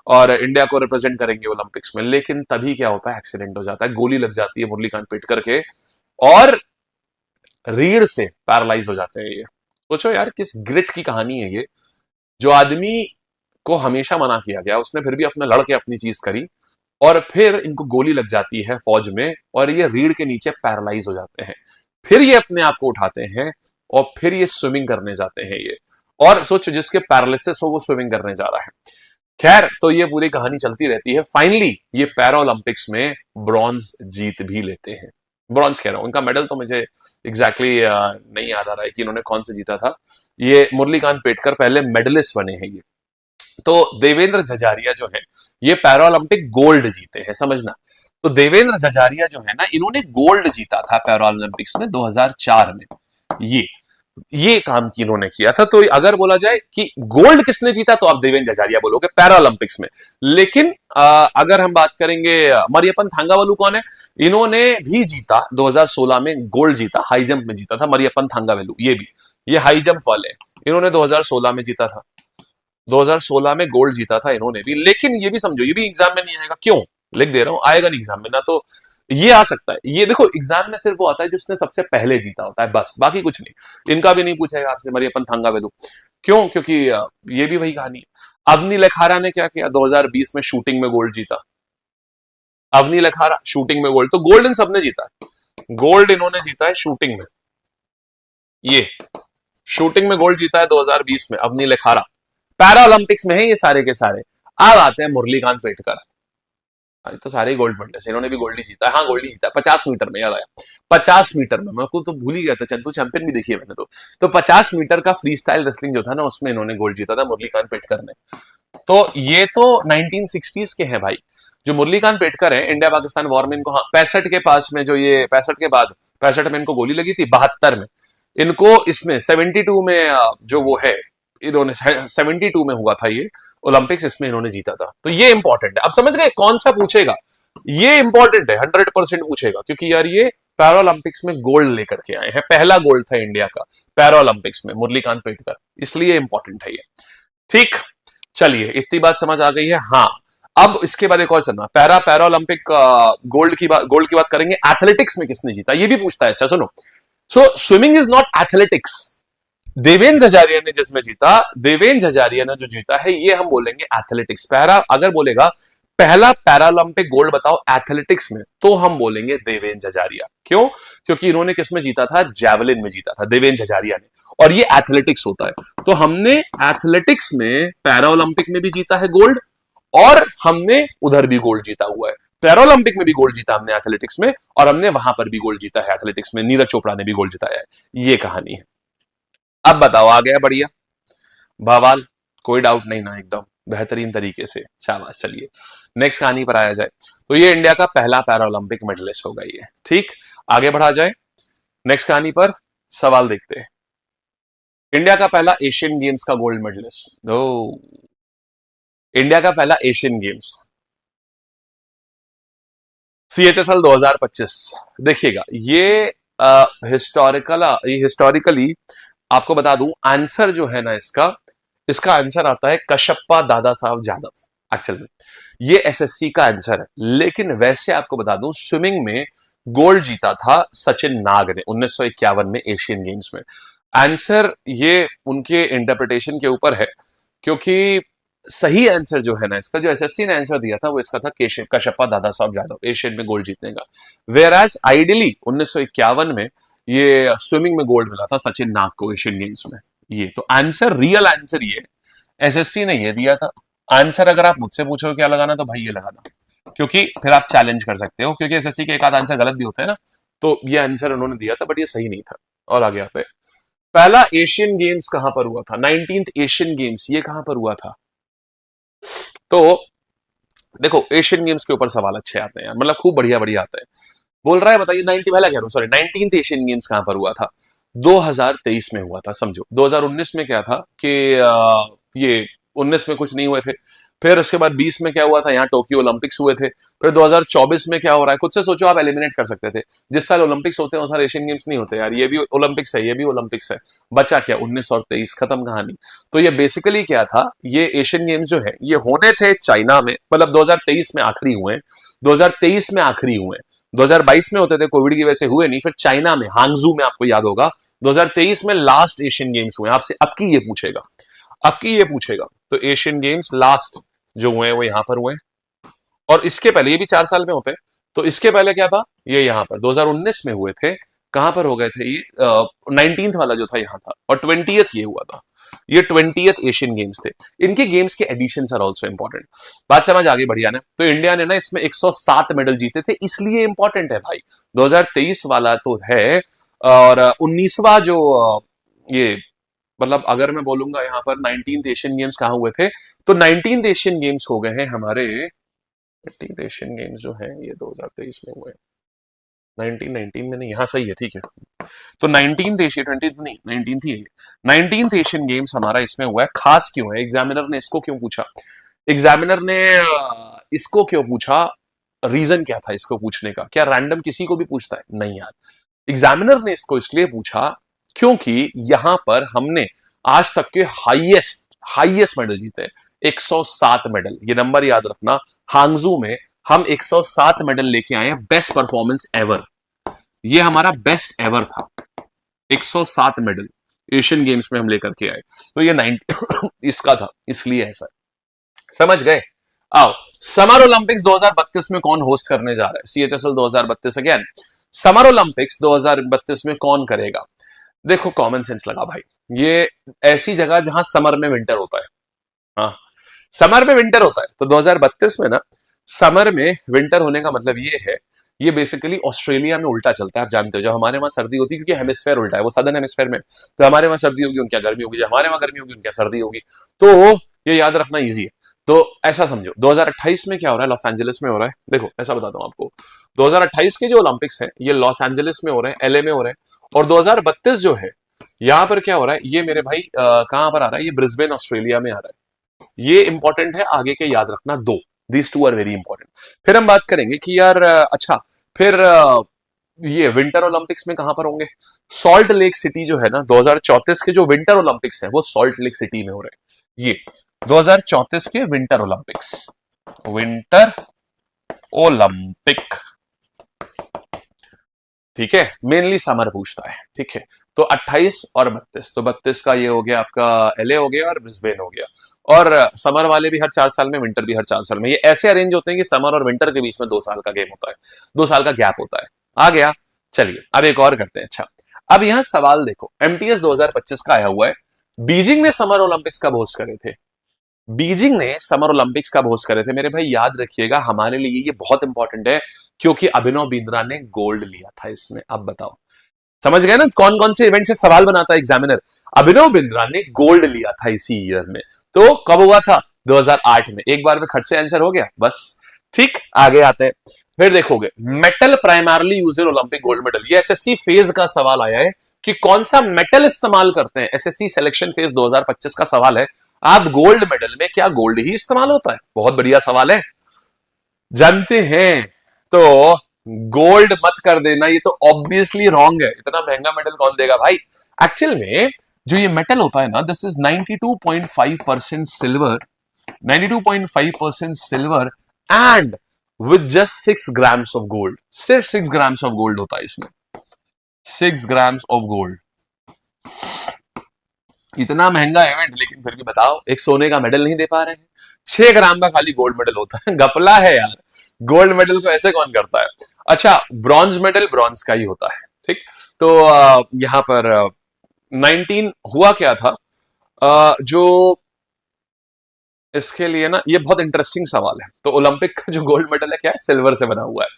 और इंडिया को रिप्रेजेंट करेंगे ओलंपिक्स में। लेकिन तभी क्या होता है, एक्सीडेंट हो जाता है, गोली लग जाती है मुरलीकांत पेटकर के, और रीढ़ से पैरालाइज हो जाते हैं ये। सोचो यार किस ग्रिट की कहानी है ये। जो आदमी को हमेशा मना किया गया, उसने फिर भी अपना लड़के अपनी चीज करी, और फिर इनको गोली लग जाती है फौज में, और ये रीढ़ के नीचे पैरालाइज हो जाते हैं। फिर ये अपने आप को उठाते हैं और फिर ये स्विमिंग करने जाते हैं ये। और सोचो जिसके पैरालिसिस हो वो स्विमिंग करने जा रहा है। खैर तो ये पूरी कहानी चलती रहती है। फाइनली ये पैरा ओलंपिक्स में ब्रॉन्ज जीत भी लेते हैं। ब्रॉन्ज कह रहा हूं, उनका मेडल तो मुझे एग्जैक्टली नहीं याद आ रहा है कि इन्होंने कौन से जीता था। ये मुरलीकांत पेटकर पहले मेडलिस्ट बने हैं ये। तो देवेंद्र जजारिया जो है ये पैरा ओलंपिक गोल्ड जीते हैं, समझना। तो देवेंद्र जजारिया जो है ना, इन्होंने गोल्ड जीता था पैरा ओलंपिक्स में 2004 में। ये काम की इन्होंने किया था। तो अगर बोला जाए कि गोल्ड किसने जीता, तो आप देवेंद्र जजारिया बोलोगे पैरा ओलंपिक्स में। लेकिन अगर हम बात करेंगे मरियप्पन थांगावेलु कौन है, इन्होंने भी जीता 2016 में, गोल्ड जीता, हाई जंप में जीता था मरियप्पन थांगावेलु। ये हाई जंप वाले, इन्होंने 2016 में जीता था, 2016 में गोल्ड जीता था इन्होंने भी। लेकिन ये भी समझो, ये भी एग्जाम में नहीं आएगा। क्यों लिख दे रहा हूं, आएगा नहीं एग्जाम में ना। तो ये आ सकता है, ये देखो एग्जाम में सिर्फ वो आता है जिसने सबसे पहले जीता होता है, बस, बाकी कुछ नहीं। इनका भी नहीं पूछेगा आपसे मरियप्पन थांगावेलु। क्यों, क्योंकि ये भी वही कहानी है। अवनी लेखारा ने क्या किया, 2020 में शूटिंग में गोल्ड जीता। अवनी लेखारा शूटिंग में गोल्ड, तो गोल्ड इन सबने जीता है। गोल्ड इन्होंने जीता है शूटिंग में, ये शूटिंग में गोल्ड जीता है 2020 में अवनी लेखारा। पैरा ओलंपिक्स में है ये सारे के सारे। अब आते हैं मुरलीकांत पेटकर, तो सारे गोल्ड मेडलिस्ट, इन्होंने भी गोल्ड ही जीता है। हाँ गोल्ड ही जीता है 50 मीटर में, याद आया 50 मीटर में, मेरे को तो भूल ही गया था, चंदू चैंपियन भी देखी है मैंने तो 50 मीटर का फ्री स्टाइल रेसलिंग जो था ना, उसमें इन्होंने गोल्ड जीता था मुरलीकांत पेटकर ने। तो ये तो 1960s के हैं भाई। जो मुरलीकांत पेटकर है, इंडिया पाकिस्तान वॉर में इनको, हाँ 65 के पास में, जो ये 65 के बाद, 65 में इनको गोली लगी थी, 72 में इनको, इसमें 72 में जो वो है, इन्होंने 72 में हुआ था ये ओलंपिक्स, इसमें इन्होंने जीता था। तो ये इंपॉर्टेंट है। अब समझ गए कौन सा पूछेगा, ये इंपॉर्टेंट है, 100% पूछेगा, क्योंकि यार ये पैरा ओलंपिक्स में गोल्ड लेकर के आए हैं, पहला गोल्ड था इंडिया का पैरा ओलंपिक्स में मुरलीकांत पेटकर, इसलिए इंपॉर्टेंट है ये। ठीक, चलिए इतनी बात समझ आ गई है। हाँ अब इसके बाद एक और चलना, पैरा ओलंपिक गोल्ड की बात करेंगे। एथलेटिक्स में किसने जीता, ये भी पूछता है। अच्छा सुनो, so swimming is not athletics. Devendra Jhajharia ने जिसमें जीता, देवेंद्र जजारिया ने जो जीता है, ये हम बोलेंगे एथलेटिक्स। अगर बोलेगा पहला पैरालंपिक गोल्ड बताओ एथलेटिक्स में, तो हम बोलेंगे देवेंद्र जजारिया। क्यों, क्योंकि इन्होंने किसमें जीता था, जैवलिन में जीता था देवेंद्र जजारिया ने, और ये एथलेटिक्स होता है। तो हमने एथलेटिक्स में पैरा ओलंपिक में भी जीता है गोल्ड, और हमने उधर भी गोल्ड जीता हुआ है। पैरालंपिक में भी गोल्ड जीता हमने एथलेटिक्स में, और हमने वहां पर भी गोल्ड जीता है एथलेटिक्स में, नीरज चोपड़ा ने भी गोल्ड जिताया है। ये कहानी है। अब बताओ, आ गया बढ़िया बवाल, कोई डाउट नहीं ना, एकदम बेहतरीन तरीके से, शाबाश। चलिए नेक्स्ट कहानी पर आया जाए, तो ये इंडिया का पहला पैरालंपिक मेडलिस्ट होगा ये, ठीक। आगे बढ़ा जाए नेक्स्ट कहानी पर, सवाल देखते हैं। इंडिया का पहला एशियन गेम्स का गोल्ड मेडलिस्ट, ओ, इंडिया का पहला एशियन गेम्स CHSL 2025। देखिएगा ये हिस्टोरिकली आपको बता दूं, आंसर जो है ना इसका, इसका आंसर आता है कशप्पा दादा साहब जादव। एक्चुअल में ये SSC का आंसर है, लेकिन वैसे आपको बता दूं स्विमिंग में गोल्ड जीता था सचिन नाग ने 1951 में एशियन गेम्स में। आंसर ये उनके इंटरप्रिटेशन के ऊपर है, क्योंकि सही आंसर जो है ना इसका, जो SSC ने आंसर दिया था वो इसका था कशप्पा दादा साहब जादव, एशियन में गोल्ड जीतने का। वेयर एज आइडियली 1951 में ये स्विमिंग में गोल्ड मिला था सचिन नाग को एशियन गेम्स में। ये तो आंसर, रियल आंसर ये SSC ने ये दिया था। आंसर अगर आप मुझसे पूछो क्या लगाना, तो भाई ये लगाना, क्योंकि फिर आप चैलेंज कर सकते हो, क्योंकि SSC के एक आध आंसर गलत भी होते हैं ना, तो ये आंसर उन्होंने दिया था, बट ये सही नहीं था। और आगे आते, पहला एशियन गेम्स कहां पर हुआ था, 19th एशियन गेम्स, ये कहां पर हुआ था? तो देखो एशियन गेम्स के ऊपर सवाल अच्छे आते हैं यार, मतलब खूब बढ़िया बढ़िया आते हैं। बोल रहा है बताइए 90 पहला कह रहा हूं, सॉरी 19th एशियन गेम्स कहां पर हुआ था? 2023 में हुआ था, समझो। 2019 में क्या था कि ये 19 में कुछ नहीं हुए थे, फिर उसके बाद 20 में क्या हुआ था, यहाँ टोक्यो ओलंपिक्स हुए थे, फिर 2024 में क्या हो रहा है, खुद से सोचो, आप एलिमिनेट कर सकते थे। जिस साल ओलंपिक्स होते हैं उस साल एशियन गेम्स नहीं होते यार, ये भी ओलंपिक्स है, ये भी ओलंपिक्स है, बचा क्या 19 और 23, खत्म कहानी। तो ये बेसिकली क्या था, ये एशियन गेम्स जो है ये होने थे चाइना में, मतलब 2023 में आखिरी हुए, 2023 में आखिरी हुए, 2022 में होते थे, कोविड की वजह से हुए नहीं, फिर चाइना में हांगजू में, आपको याद होगा 2023 में लास्ट एशियन गेम्स हुए। आपसे अब की ये पूछेगा, अब की ये पूछेगा, तो एशियन गेम्स लास्ट जो हुए वो यहां पर हुए, और इसके पहले ये भी 4 साल में होते हैं, तो इसके पहले क्या था, ये यहां पर 2019 में हुए थे। कहां पर हो गए थे ये? 19th वाला जो था यहां था, और 20th ये हुआ था, ये 20th एशियन गेम्स थे। इनके गेम्स के एडिशंस आर आल्सो इंपॉर्टेंट। बात समझ आगे बढ़िया ना, तो इंडिया ने ना इसमें 107 मेडल जीते थे, इसलिए इंपॉर्टेंट है भाई। 2023 वाला तो है, और 19वां जो ये, मतलब अगर मैं बोलूंगा यहाँ पर 19th एशियन गेम्स कहाँ हुए थे, तो 19th एशियन गेम्स हो गए हैं हमारे, 19th एशियन गेम्स जो है ये 2023 में हुए, 19 में नहीं, यहाँ सही है, ठीक है। तो 19th एशियन, 20 नहीं, 19th ही है। 19th एशियन गेम्स हमारा इसमें हुआ है, खास क्यों है, एग्जामिनर ने इसको क्यों पूछा, एग्जामिनर ने इसको क्यों पूछा, रीजन क्या था इसको पूछने का? क्या रैंडम किसी को भी पूछता है? नहीं यार, एग्जामिनर ने इसको इसलिए पूछा क्योंकि यहां पर हमने आज तक के हाईएस्ट हाईएस्ट मेडल जीते, 107 मेडल, ये नंबर याद रखना। हांगजू में हम 107 मेडल लेके आए हैं, बेस्ट परफॉर्मेंस एवर, ये हमारा बेस्ट एवर था, 107 मेडल एशियन गेम्स में हम लेकर के आए, तो ये 90 इसका था, इसलिए ऐसा है। समझ गए? आओ, समर ओलंपिक्स 2032 में कौन होस्ट करने जा रहा है? CHSL 2032 अगेन, समर ओलंपिक्स 2032 में कौन करेगा? देखो कॉमन सेंस लगा भाई, ये ऐसी जगह जहां समर में विंटर होता है, हाँ समर में विंटर होता है, तो 2032 में ना समर में विंटर होने का मतलब ये है, ये बेसिकली ऑस्ट्रेलिया में उल्टा चलता है, आप जानते हो, जब हमारे वहां सर्दी होती है, क्योंकि हेमिस्फेयर उल्टा है, वो सदर्न हेमिस्फेयर में, तो हमारे वहां सर्दी होगी, उनके गर्मी होगी, हमारे वहां गर्मी होगी, उनके सर्दी होगी, तो ये याद रखना इजी है। तो ऐसा समझो 2028 में क्या हो रहा है, लॉस एंजलिस में हो रहा है। देखो ऐसा बताता हूं आपको, 2028 के जो ओलंपिक्स है ये लॉस एंजलिस में हो रहे हैं, LA में हो रहे हैं, और 2032 जो है यहां पर क्या हो रहा है, ये मेरे भाई कहां पर आ रहा है, ये ब्रिस्बेन ऑस्ट्रेलिया में आ रहा है। ये इंपॉर्टेंट है, आगे के याद रखना दो, these two are very important. फिर हम बात करेंगे कि यार अच्छा, फिर ये विंटर ओलंपिक्स में कहां पर होंगे? सॉल्ट लेक सिटी जो है ना, 2034 के जो विंटर ओलंपिक्स है वो सॉल्ट लेक सिटी में हो रहे हैं। ये 2034 के विंटर ओलंपिक्स, विंटर ओलंपिक, ठीक है, मेनली समर पूछता है, ठीक है। तो 28 और 32, तो 32 का ये हो गया आपका LA हो गया और ब्रिस्बेन हो गया, और समर वाले भी हर 4 साल में, विंटर भी हर 4 साल में, ये ऐसे अरेंज होते हैं कि समर और विंटर के बीच में 2 साल का गेम होता है, 2 साल का गैप होता है। आ गया, चलिए अब एक और करते हैं। अच्छा, अब यहां सवाल देखो, MTS 2025 का आया हुआ है, बीजिंग में समर ओलंपिक्स कब होस्ट करे थे? बीजिंग ने समर ओलंपिक्स कब होस्ट करे थे मेरे भाई? याद रखिएगा, हमारे लिए ये बहुत इंपॉर्टेंट है, क्योंकि अभिनव बिंद्रा ने गोल्ड लिया था इसमें। अब बताओ, समझ गए ना कौन कौन से इवेंट से सवाल बनाता है एग्जामिनर? अभिनव बिंद्रा ने गोल्ड लिया था इसी ईयर में। तो कब हुआ था? 2008 में। एक बार में खट से आंसर हो गया बस। ठीक, आगे आते हैं। फिर देखोगे, metal primarily use in Olympic gold medal. ये एसएससी फेज का सवाल आया है कि कौन सा मेटल इस्तेमाल करते हैं। एसएससी सिलेक्शन फेज 2025 का सवाल है। आप गोल्ड मेडल में क्या गोल्ड ही इस्तेमाल होता है? बहुत बढ़िया सवाल है, जानते हैं। तो गोल्ड मत कर देना, ये तो ऑब्वियसली रॉन्ग है। इतना महंगा मेडल कौन देगा भाई? एक्चुअल में जो ये मेटल होता है ना, this is 92.5% silver, 92.5% silver and with just 6 grams of gold. सिर्फ 6 ग्राम्स ऑफ गोल्ड होता है इसमें, 6 ग्राम्स ऑफ गोल्ड। इतना महंगा इवेंट, लेकिन फिर भी बताओ, एक सोने का मेडल नहीं दे पा रहे हैं। 6 ग्राम का खाली गोल्ड मेडल होता है। गपला है यार, गोल्ड मेडल को ऐसे कौन करता है? अच्छा, ब्रॉन्ज मेडल ब्रॉन्ज का ही होता है। ठीक, तो यहां पर 19 हुआ क्या था? जो इसके लिए ना, ये बहुत इंटरेस्टिंग सवाल है। तो ओलंपिक का जो गोल्ड मेडल है क्या है? सिल्वर से बना हुआ है।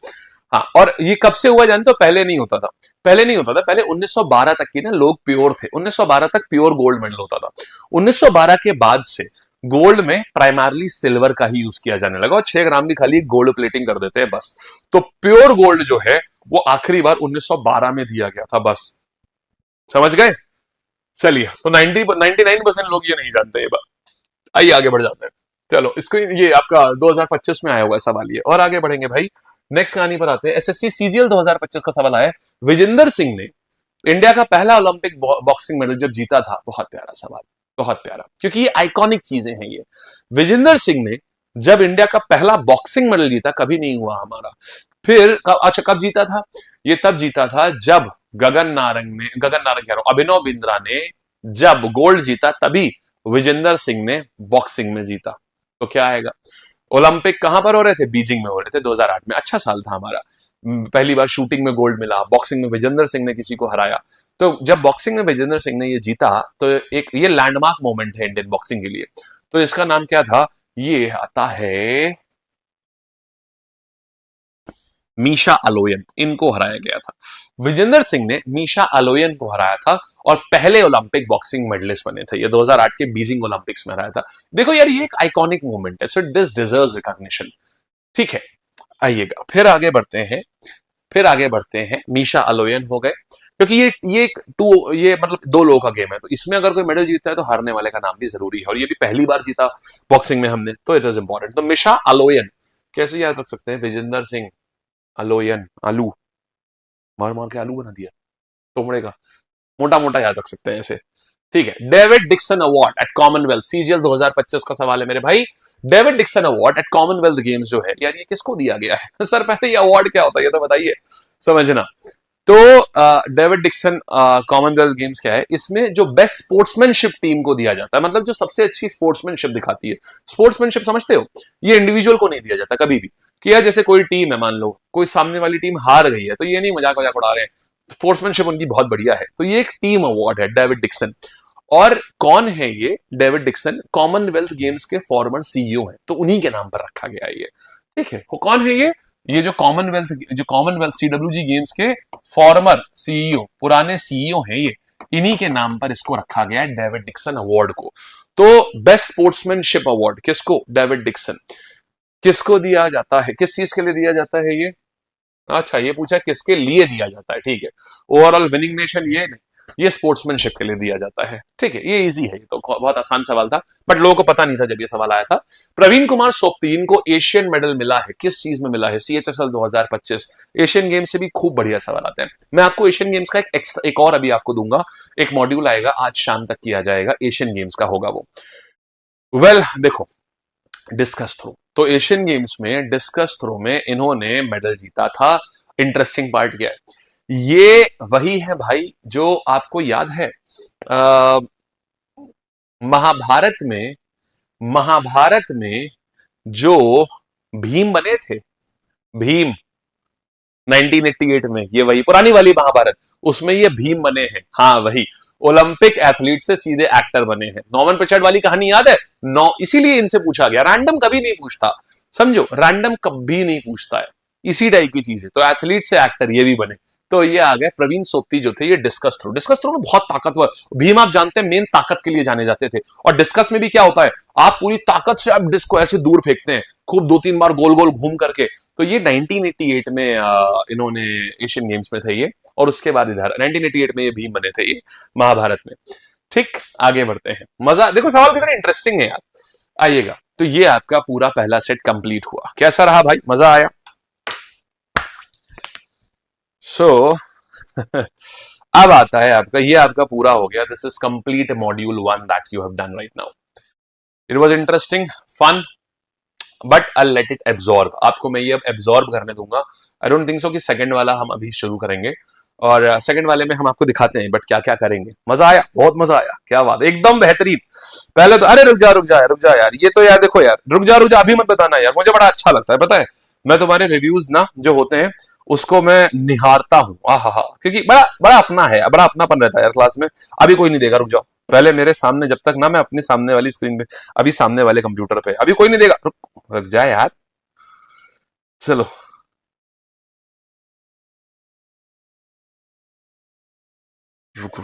हाँ, और ये कब से हुआ जानते हो? पहले नहीं होता था। पहले नहीं होता था, पहले 1912 तक की ना लोग प्योर थे। 1912 तक प्योर गोल्ड मेडल होता था। 1912 के बाद से गोल्ड में प्राइमरली सिल्वर का ही यूज किया जाने लगा, और 6 ग्राम की खाली गोल्ड प्लेटिंग कर देते हैं बस। तो प्योर गोल्ड जो है वो आखिरी बार 1912 में दिया गया था बस। समझ गए? चलिए, तो 99% लोग ये नहीं जानते ये बात। आइए आगे बढ़ जाते हैं। चलो, इसको ये आपका 2025 में आया हुआ सवाल ये, और आगे बढ़ेंगे भाई। नेक्स्ट कहानी पर आते हैं। एसएससी सीजीएल 2025 का सवाल आया। विजेंदर सिंह ने इंडिया का पहला ओलंपिक बॉक्सिंग मेडल जब जीता था। बहुत प्यारा सवाल, बहुत प्यारा, क्योंकि ये आइकॉनिक चीजें हैं ये। विजेंदर सिंह ने जब इंडिया का पहला बॉक्सिंग मेडल जीता, कभी नहीं हुआ हमारा। फिर अच्छा, कब जीता था? ये तब जीता था जब गगन नारंग कह रहा हूं, अभिनव बिंद्रा ने जब गोल्ड जीता, तभी विजेंदर सिंह ने बॉक्सिंग में जीता। तो क्या आएगा? ओलंपिक कहां पर हो रहे थे? बीजिंग में हो रहे थे 2008 में। अच्छा साल था हमारा। पहली बार शूटिंग में गोल्ड मिला, बॉक्सिंग में विजेंदर सिंह ने किसी को हराया। तो जब बॉक्सिंग में विजेंदर सिंह ने ये जीता, तो एक ये लैंडमार्क मोमेंट है इंडियन बॉक्सिंग के लिए। तो इसका नाम क्या था? ये आता है मीशा अलोयन। इनको हराया गया था। विजेंदर सिंह ने मीशा अलोयन को हराया था, और पहले ओलंपिक बॉक्सिंग मेडलिस्ट बने थे। ये 2008 के बीजिंग ओलंपिक्स में हराया था। देखो यार, ये एक आइकॉनिक मोमेंट है, सो दिस डिजर्व्स रिकॉग्निशन। ठीक है, आइएगा, फिर आगे बढ़ते हैं। मीशा अलोयन हो गए, क्योंकि ये मतलब दो लोगों का गेम है। तो इसमें अगर कोई मेडल जीतता है तो हारने वाले का नाम भी जरूरी है, और ये भी पहली बार जीता बॉक्सिंग में हमने, तो इट इज इंपॉर्टेंट। तो मीशा अलोयन कैसे याद रख सकते हैं? विजेंदर सिंह अलोयन, आलू मार मार के आलू बना दिया तोमड़े का, मोटा मोटा याद रख सकते हैं ऐसे। ठीक है, David Dixon award at Commonwealth, CGL 2025 का सवाल है मेरे भाई। David Dixon award at Commonwealth games जो है यार, ये किसको दिया गया है? सर पहले ये अवार्ड क्या होता है ये तो बताइए, समझना। तो डेविड डिक्सन कॉमनवेल्थ गेम्स क्या है? इसमें जो बेस्ट स्पोर्ट्समैनशिप टीम को दिया जाता है, मतलब जो सबसे अच्छी स्पोर्ट्समैनशिप दिखाती है। स्पोर्ट्समैनशिप समझते हो? ये इंडिविजुअल को नहीं दिया जाता कभी भी। कि यार जैसे कोई टीम है, मान लो कोई सामने वाली टीम हार गई है, तो ये नहीं मजाक मजाक उड़ा रहे हैं, स्पोर्ट्समैनशिप उनकी बहुत बढ़िया है। तो ये एक टीम अवार्ड है, डेविड डिक्सन। और कौन है ये डेविड डिक्सन? कॉमनवेल्थ गेम्स के फॉर्मर सीईओ हैं, तो उन्हीं के नाम पर रखा गया है ये। ठीक है, कौन है ये जो कॉमनवेल्थ सीडब्ल्यूजी गेम्स के फॉर्मर सीईओ, पुराने सीईओ हैं ये, इन्हीं के नाम पर इसको रखा गया है, डेविड डिक्सन अवार्ड को। तो बेस्ट स्पोर्ट्समैनशिप अवार्ड किसको? David Dixon. किसको दिया जाता है? किस चीज के लिए दिया जाता है ये? अच्छा, ये पूछा किसके लिए दिया जाता है। ठीक है, ओवरऑल विनिंग नेशन ये नहीं, ये स्पोर्ट्समैनशिप के लिए दिया जाता है। ठीक है, ये इजी है, ये तो बहुत आसान सवाल था, बट लोगों को पता नहीं था जब ये सवाल आया था। प्रवीण कुमार सोपती, इनको एशियन मेडल मिला है, किस चीज में मिला है? सीएचएसएल 2025। एशियन गेम्स से भी खूब बढ़िया सवाल आते हैं। मैं आपको एशियन गेम्स का एक और अभी आपको दूंगा, एक मॉड्यूल आएगा, आज शाम तक किया जाएगा, एशियन गेम्स का होगा वो। देखो, डिस्कस थ्रो, तो एशियन गेम्स में डिस्कस थ्रो में इन्होंने मेडल जीता था। इंटरेस्टिंग पार्ट क्या है? ये वही है भाई जो आपको याद है महाभारत में जो भीम बने थे, भीम 1988 में, ये वही पुरानी वाली महाभारत, उसमें ये भीम बने हैं। हाँ वही, ओलंपिक एथलीट से सीधे एक्टर बने हैं। नॉमन पिचर्ड वाली कहानी याद है? इसीलिए इनसे पूछा गया, रैंडम कभी नहीं पूछता, समझो, रैंडम कभी नहीं पूछता है, इसी टाइप की चीज है। तो एथलीट से एक्टर ये भी बने। तो ये आ गए प्रवीण सोप्ती जो थे, ये डिस्कस थ्रो। डिस्कस थ्रो में बहुत ताकतवर, भीम आप जानते हैं मेन ताकत के लिए जाने जाते थे। और डिस्कस में भी क्या होता है, आप पूरी ताकत से आप डिस्क को ऐसे दूर फेंकते हैं, खूब 2-3 बार गोल गोल घूम करके। तो ये 1988 में इन्होंने एशियन गेम्स में थे ये, और उसके बाद इधर 1988 में ये भीम बने थे ये महाभारत में। ठीक, आगे बढ़ते हैं। मजा देखो, सवाल कितना इंटरेस्टिंग है यार, आइएगा। तो ये आपका पूरा पहला सेट कंप्लीट हुआ, कैसा रहा भाई, मजा आया? सो अब आता है आपका, ये आपका पूरा हो गया। This is complete module 1 that you have done right now. It was interesting, fun, but I let it absorb. आपको मैं ये अब एब्जॉर्ब करने दूंगा। आई डोंट थिंक सो कि सेकंड वाला हम अभी शुरू करेंगे, और सेकंड वाले में हम आपको दिखाते हैं बट क्या क्या करेंगे। मजा आया, बहुत मजा आया, क्या बात, एकदम बेहतरीन। पहले तो अरे रुक जा यार, ये तो यार देखो यार, रुक जा अभी मत बताना यार, मुझे बड़ा अच्छा लगता है, पता है मैं तुम्हारे रिव्यूज ना जो होते हैं उसको मैं निहारता हूँ, आहा, क्योंकि बड़ा बड़ा अपना है, बड़ा अपनापन रहता है यार क्लास में। अभी कोई नहीं देगा, रुक जाओ, पहले मेरे सामने जब तक ना, मैं अपने सामने वाली स्क्रीन पे, अभी सामने वाले कंप्यूटर पे, अभी कोई नहीं देगा, रुक जाए यार, चलो। रुक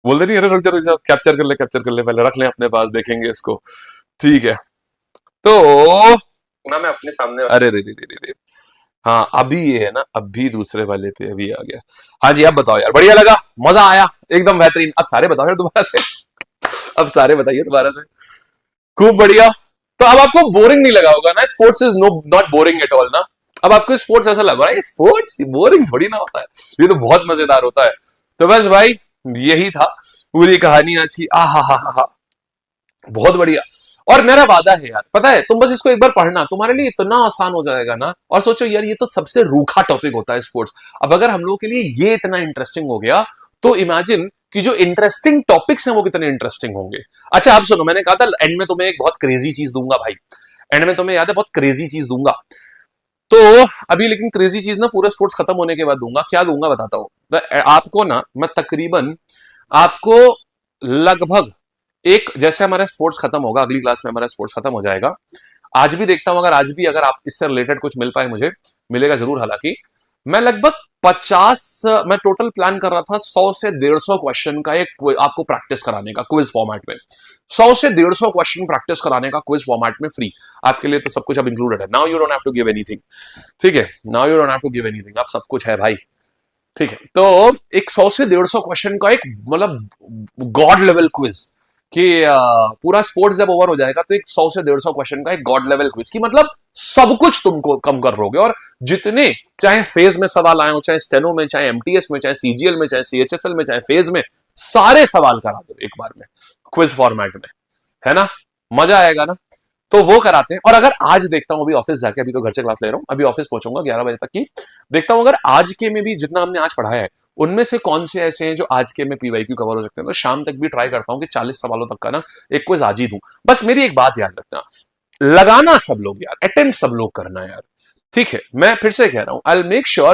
बोल दे नहीं, अरे रुक जा, कैप्चर कर ले, पहले रख ले अपने पास, देखेंगे इसको, ठीक है। तो ना मैं अपने सामने, अरे रे, हाँ अभी ये है ना, अभी दूसरे वाले पे अभी आ गया। हाँ जी, अब बताओ यार, बढ़िया लगा, मजा आया, एकदम बेहतरीन। अब सारे बताओ यार दोबारा से, अब सारे बताइए दोबारा से, खूब बढ़िया। तो अब आपको बोरिंग नहीं लगा होगा ना, sports is no not boring at all ना। अब आपको स्पोर्ट्स ऐसा लग रहा है, स्पोर्ट्स बोरिंग थोड़ी ना होता है, ये तो बहुत मजेदार होता है। तो बस भाई, यही था पूरी कहानी आज की। हा, बहुत बढ़िया। और मेरा वादा है यार, पता है, तुम बस इसको एक बार पढ़ना, तुम्हारे लिए इतना आसान हो जाएगा ना। और सोचो यार, ये तो सबसे रूखा टॉपिक होता है स्पोर्ट्स, अब अगर हम लोगों के लिए ये इतना इंटरेस्टिंग हो गया, तो इमेजिन कि जो इंटरेस्टिंग टॉपिक्स हैं वो कितने इंटरेस्टिंग होंगे। अच्छा आप सुनो, मैंने कहा था एंड में तुम्हें एक बहुत क्रेजी चीज दूंगा भाई, एंड में तुम्हें याद है बहुत क्रेजी चीज दूंगा। तो अभी लेकिन क्रेजी चीज ना पूरा स्पोर्ट्स खत्म होने के बाद दूंगा। क्या दूंगा बताता हूं आपको ना, मैं तकरीबन आपको लगभग एक, जैसे हमारा स्पोर्ट्स खत्म होगा, अगली क्लास में हमारा स्पोर्ट्स खत्म हो जाएगा, आज भी देखता हूं, अगर आज भी अगर आप इससे रिलेटेड कुछ मिल पाए मुझे, मिलेगा जरूर हालांकि, मैं लगभग 50, मैं टोटल प्लान कर रहा था 100 से 150 क्वेश्चन का एक आपको प्रैक्टिस कराने का क्विज फॉर्मेट में, 100 से 150 क्वेश्चन प्रैक्टिस कराने का क्विज फॉर्मेट में, फ्री आपके लिए। तो सब कुछ अब इंक्लूडेड है, now you don't have to give anything, ठीक है, now you don't have to give anything, अब सब कुछ है भाई, ठीक है। तो एक 100 से 150 क्वेश्चन का एक मतलब गॉड लेवल क्विज, कि पूरा स्पोर्ट्स जब ओवर हो जाएगा तो एक 100 से 150 क्वेश्चन का एक गॉड लेवल क्विज, की मतलब सब कुछ तुमको कम कर लोगे, और जितने चाहे फेज में सवाल आए हो, चाहे स्टेनो में, चाहे एमटीएस में, चाहे सीजीएल में, चाहे सीएचएसएल में, चाहे फेज में, सारे सवाल करा दो एक बार में क्विज फॉर्मेट में, है ना, मजा आएगा ना। तो वो कराते हैं। और अगर आज देखता हूं, अभी ऑफिस जाके, अभी तो घर से क्लास ले रहा हूं, अभी ऑफिस पहुंचूंगा 11 बजे तक की, देखता हूं अगर आज के में भी जितना हमने आज पढ़ाया है, उनमें से कौन से ऐसे हैं जो आज के में पीवाईक्यू कवर हो सकते हैं। तो शाम तक भी ट्राई करता हूं कि 40 सवालों तक का ना एक क्विज आज ही दूं। बस मेरी एक बात याद रखना, लगाना सब लोग यार, अटेम्प्ट सब लोग करना यार, ठीक है। मैं फिर से कह रहा हूं, आई विल मेक श्योर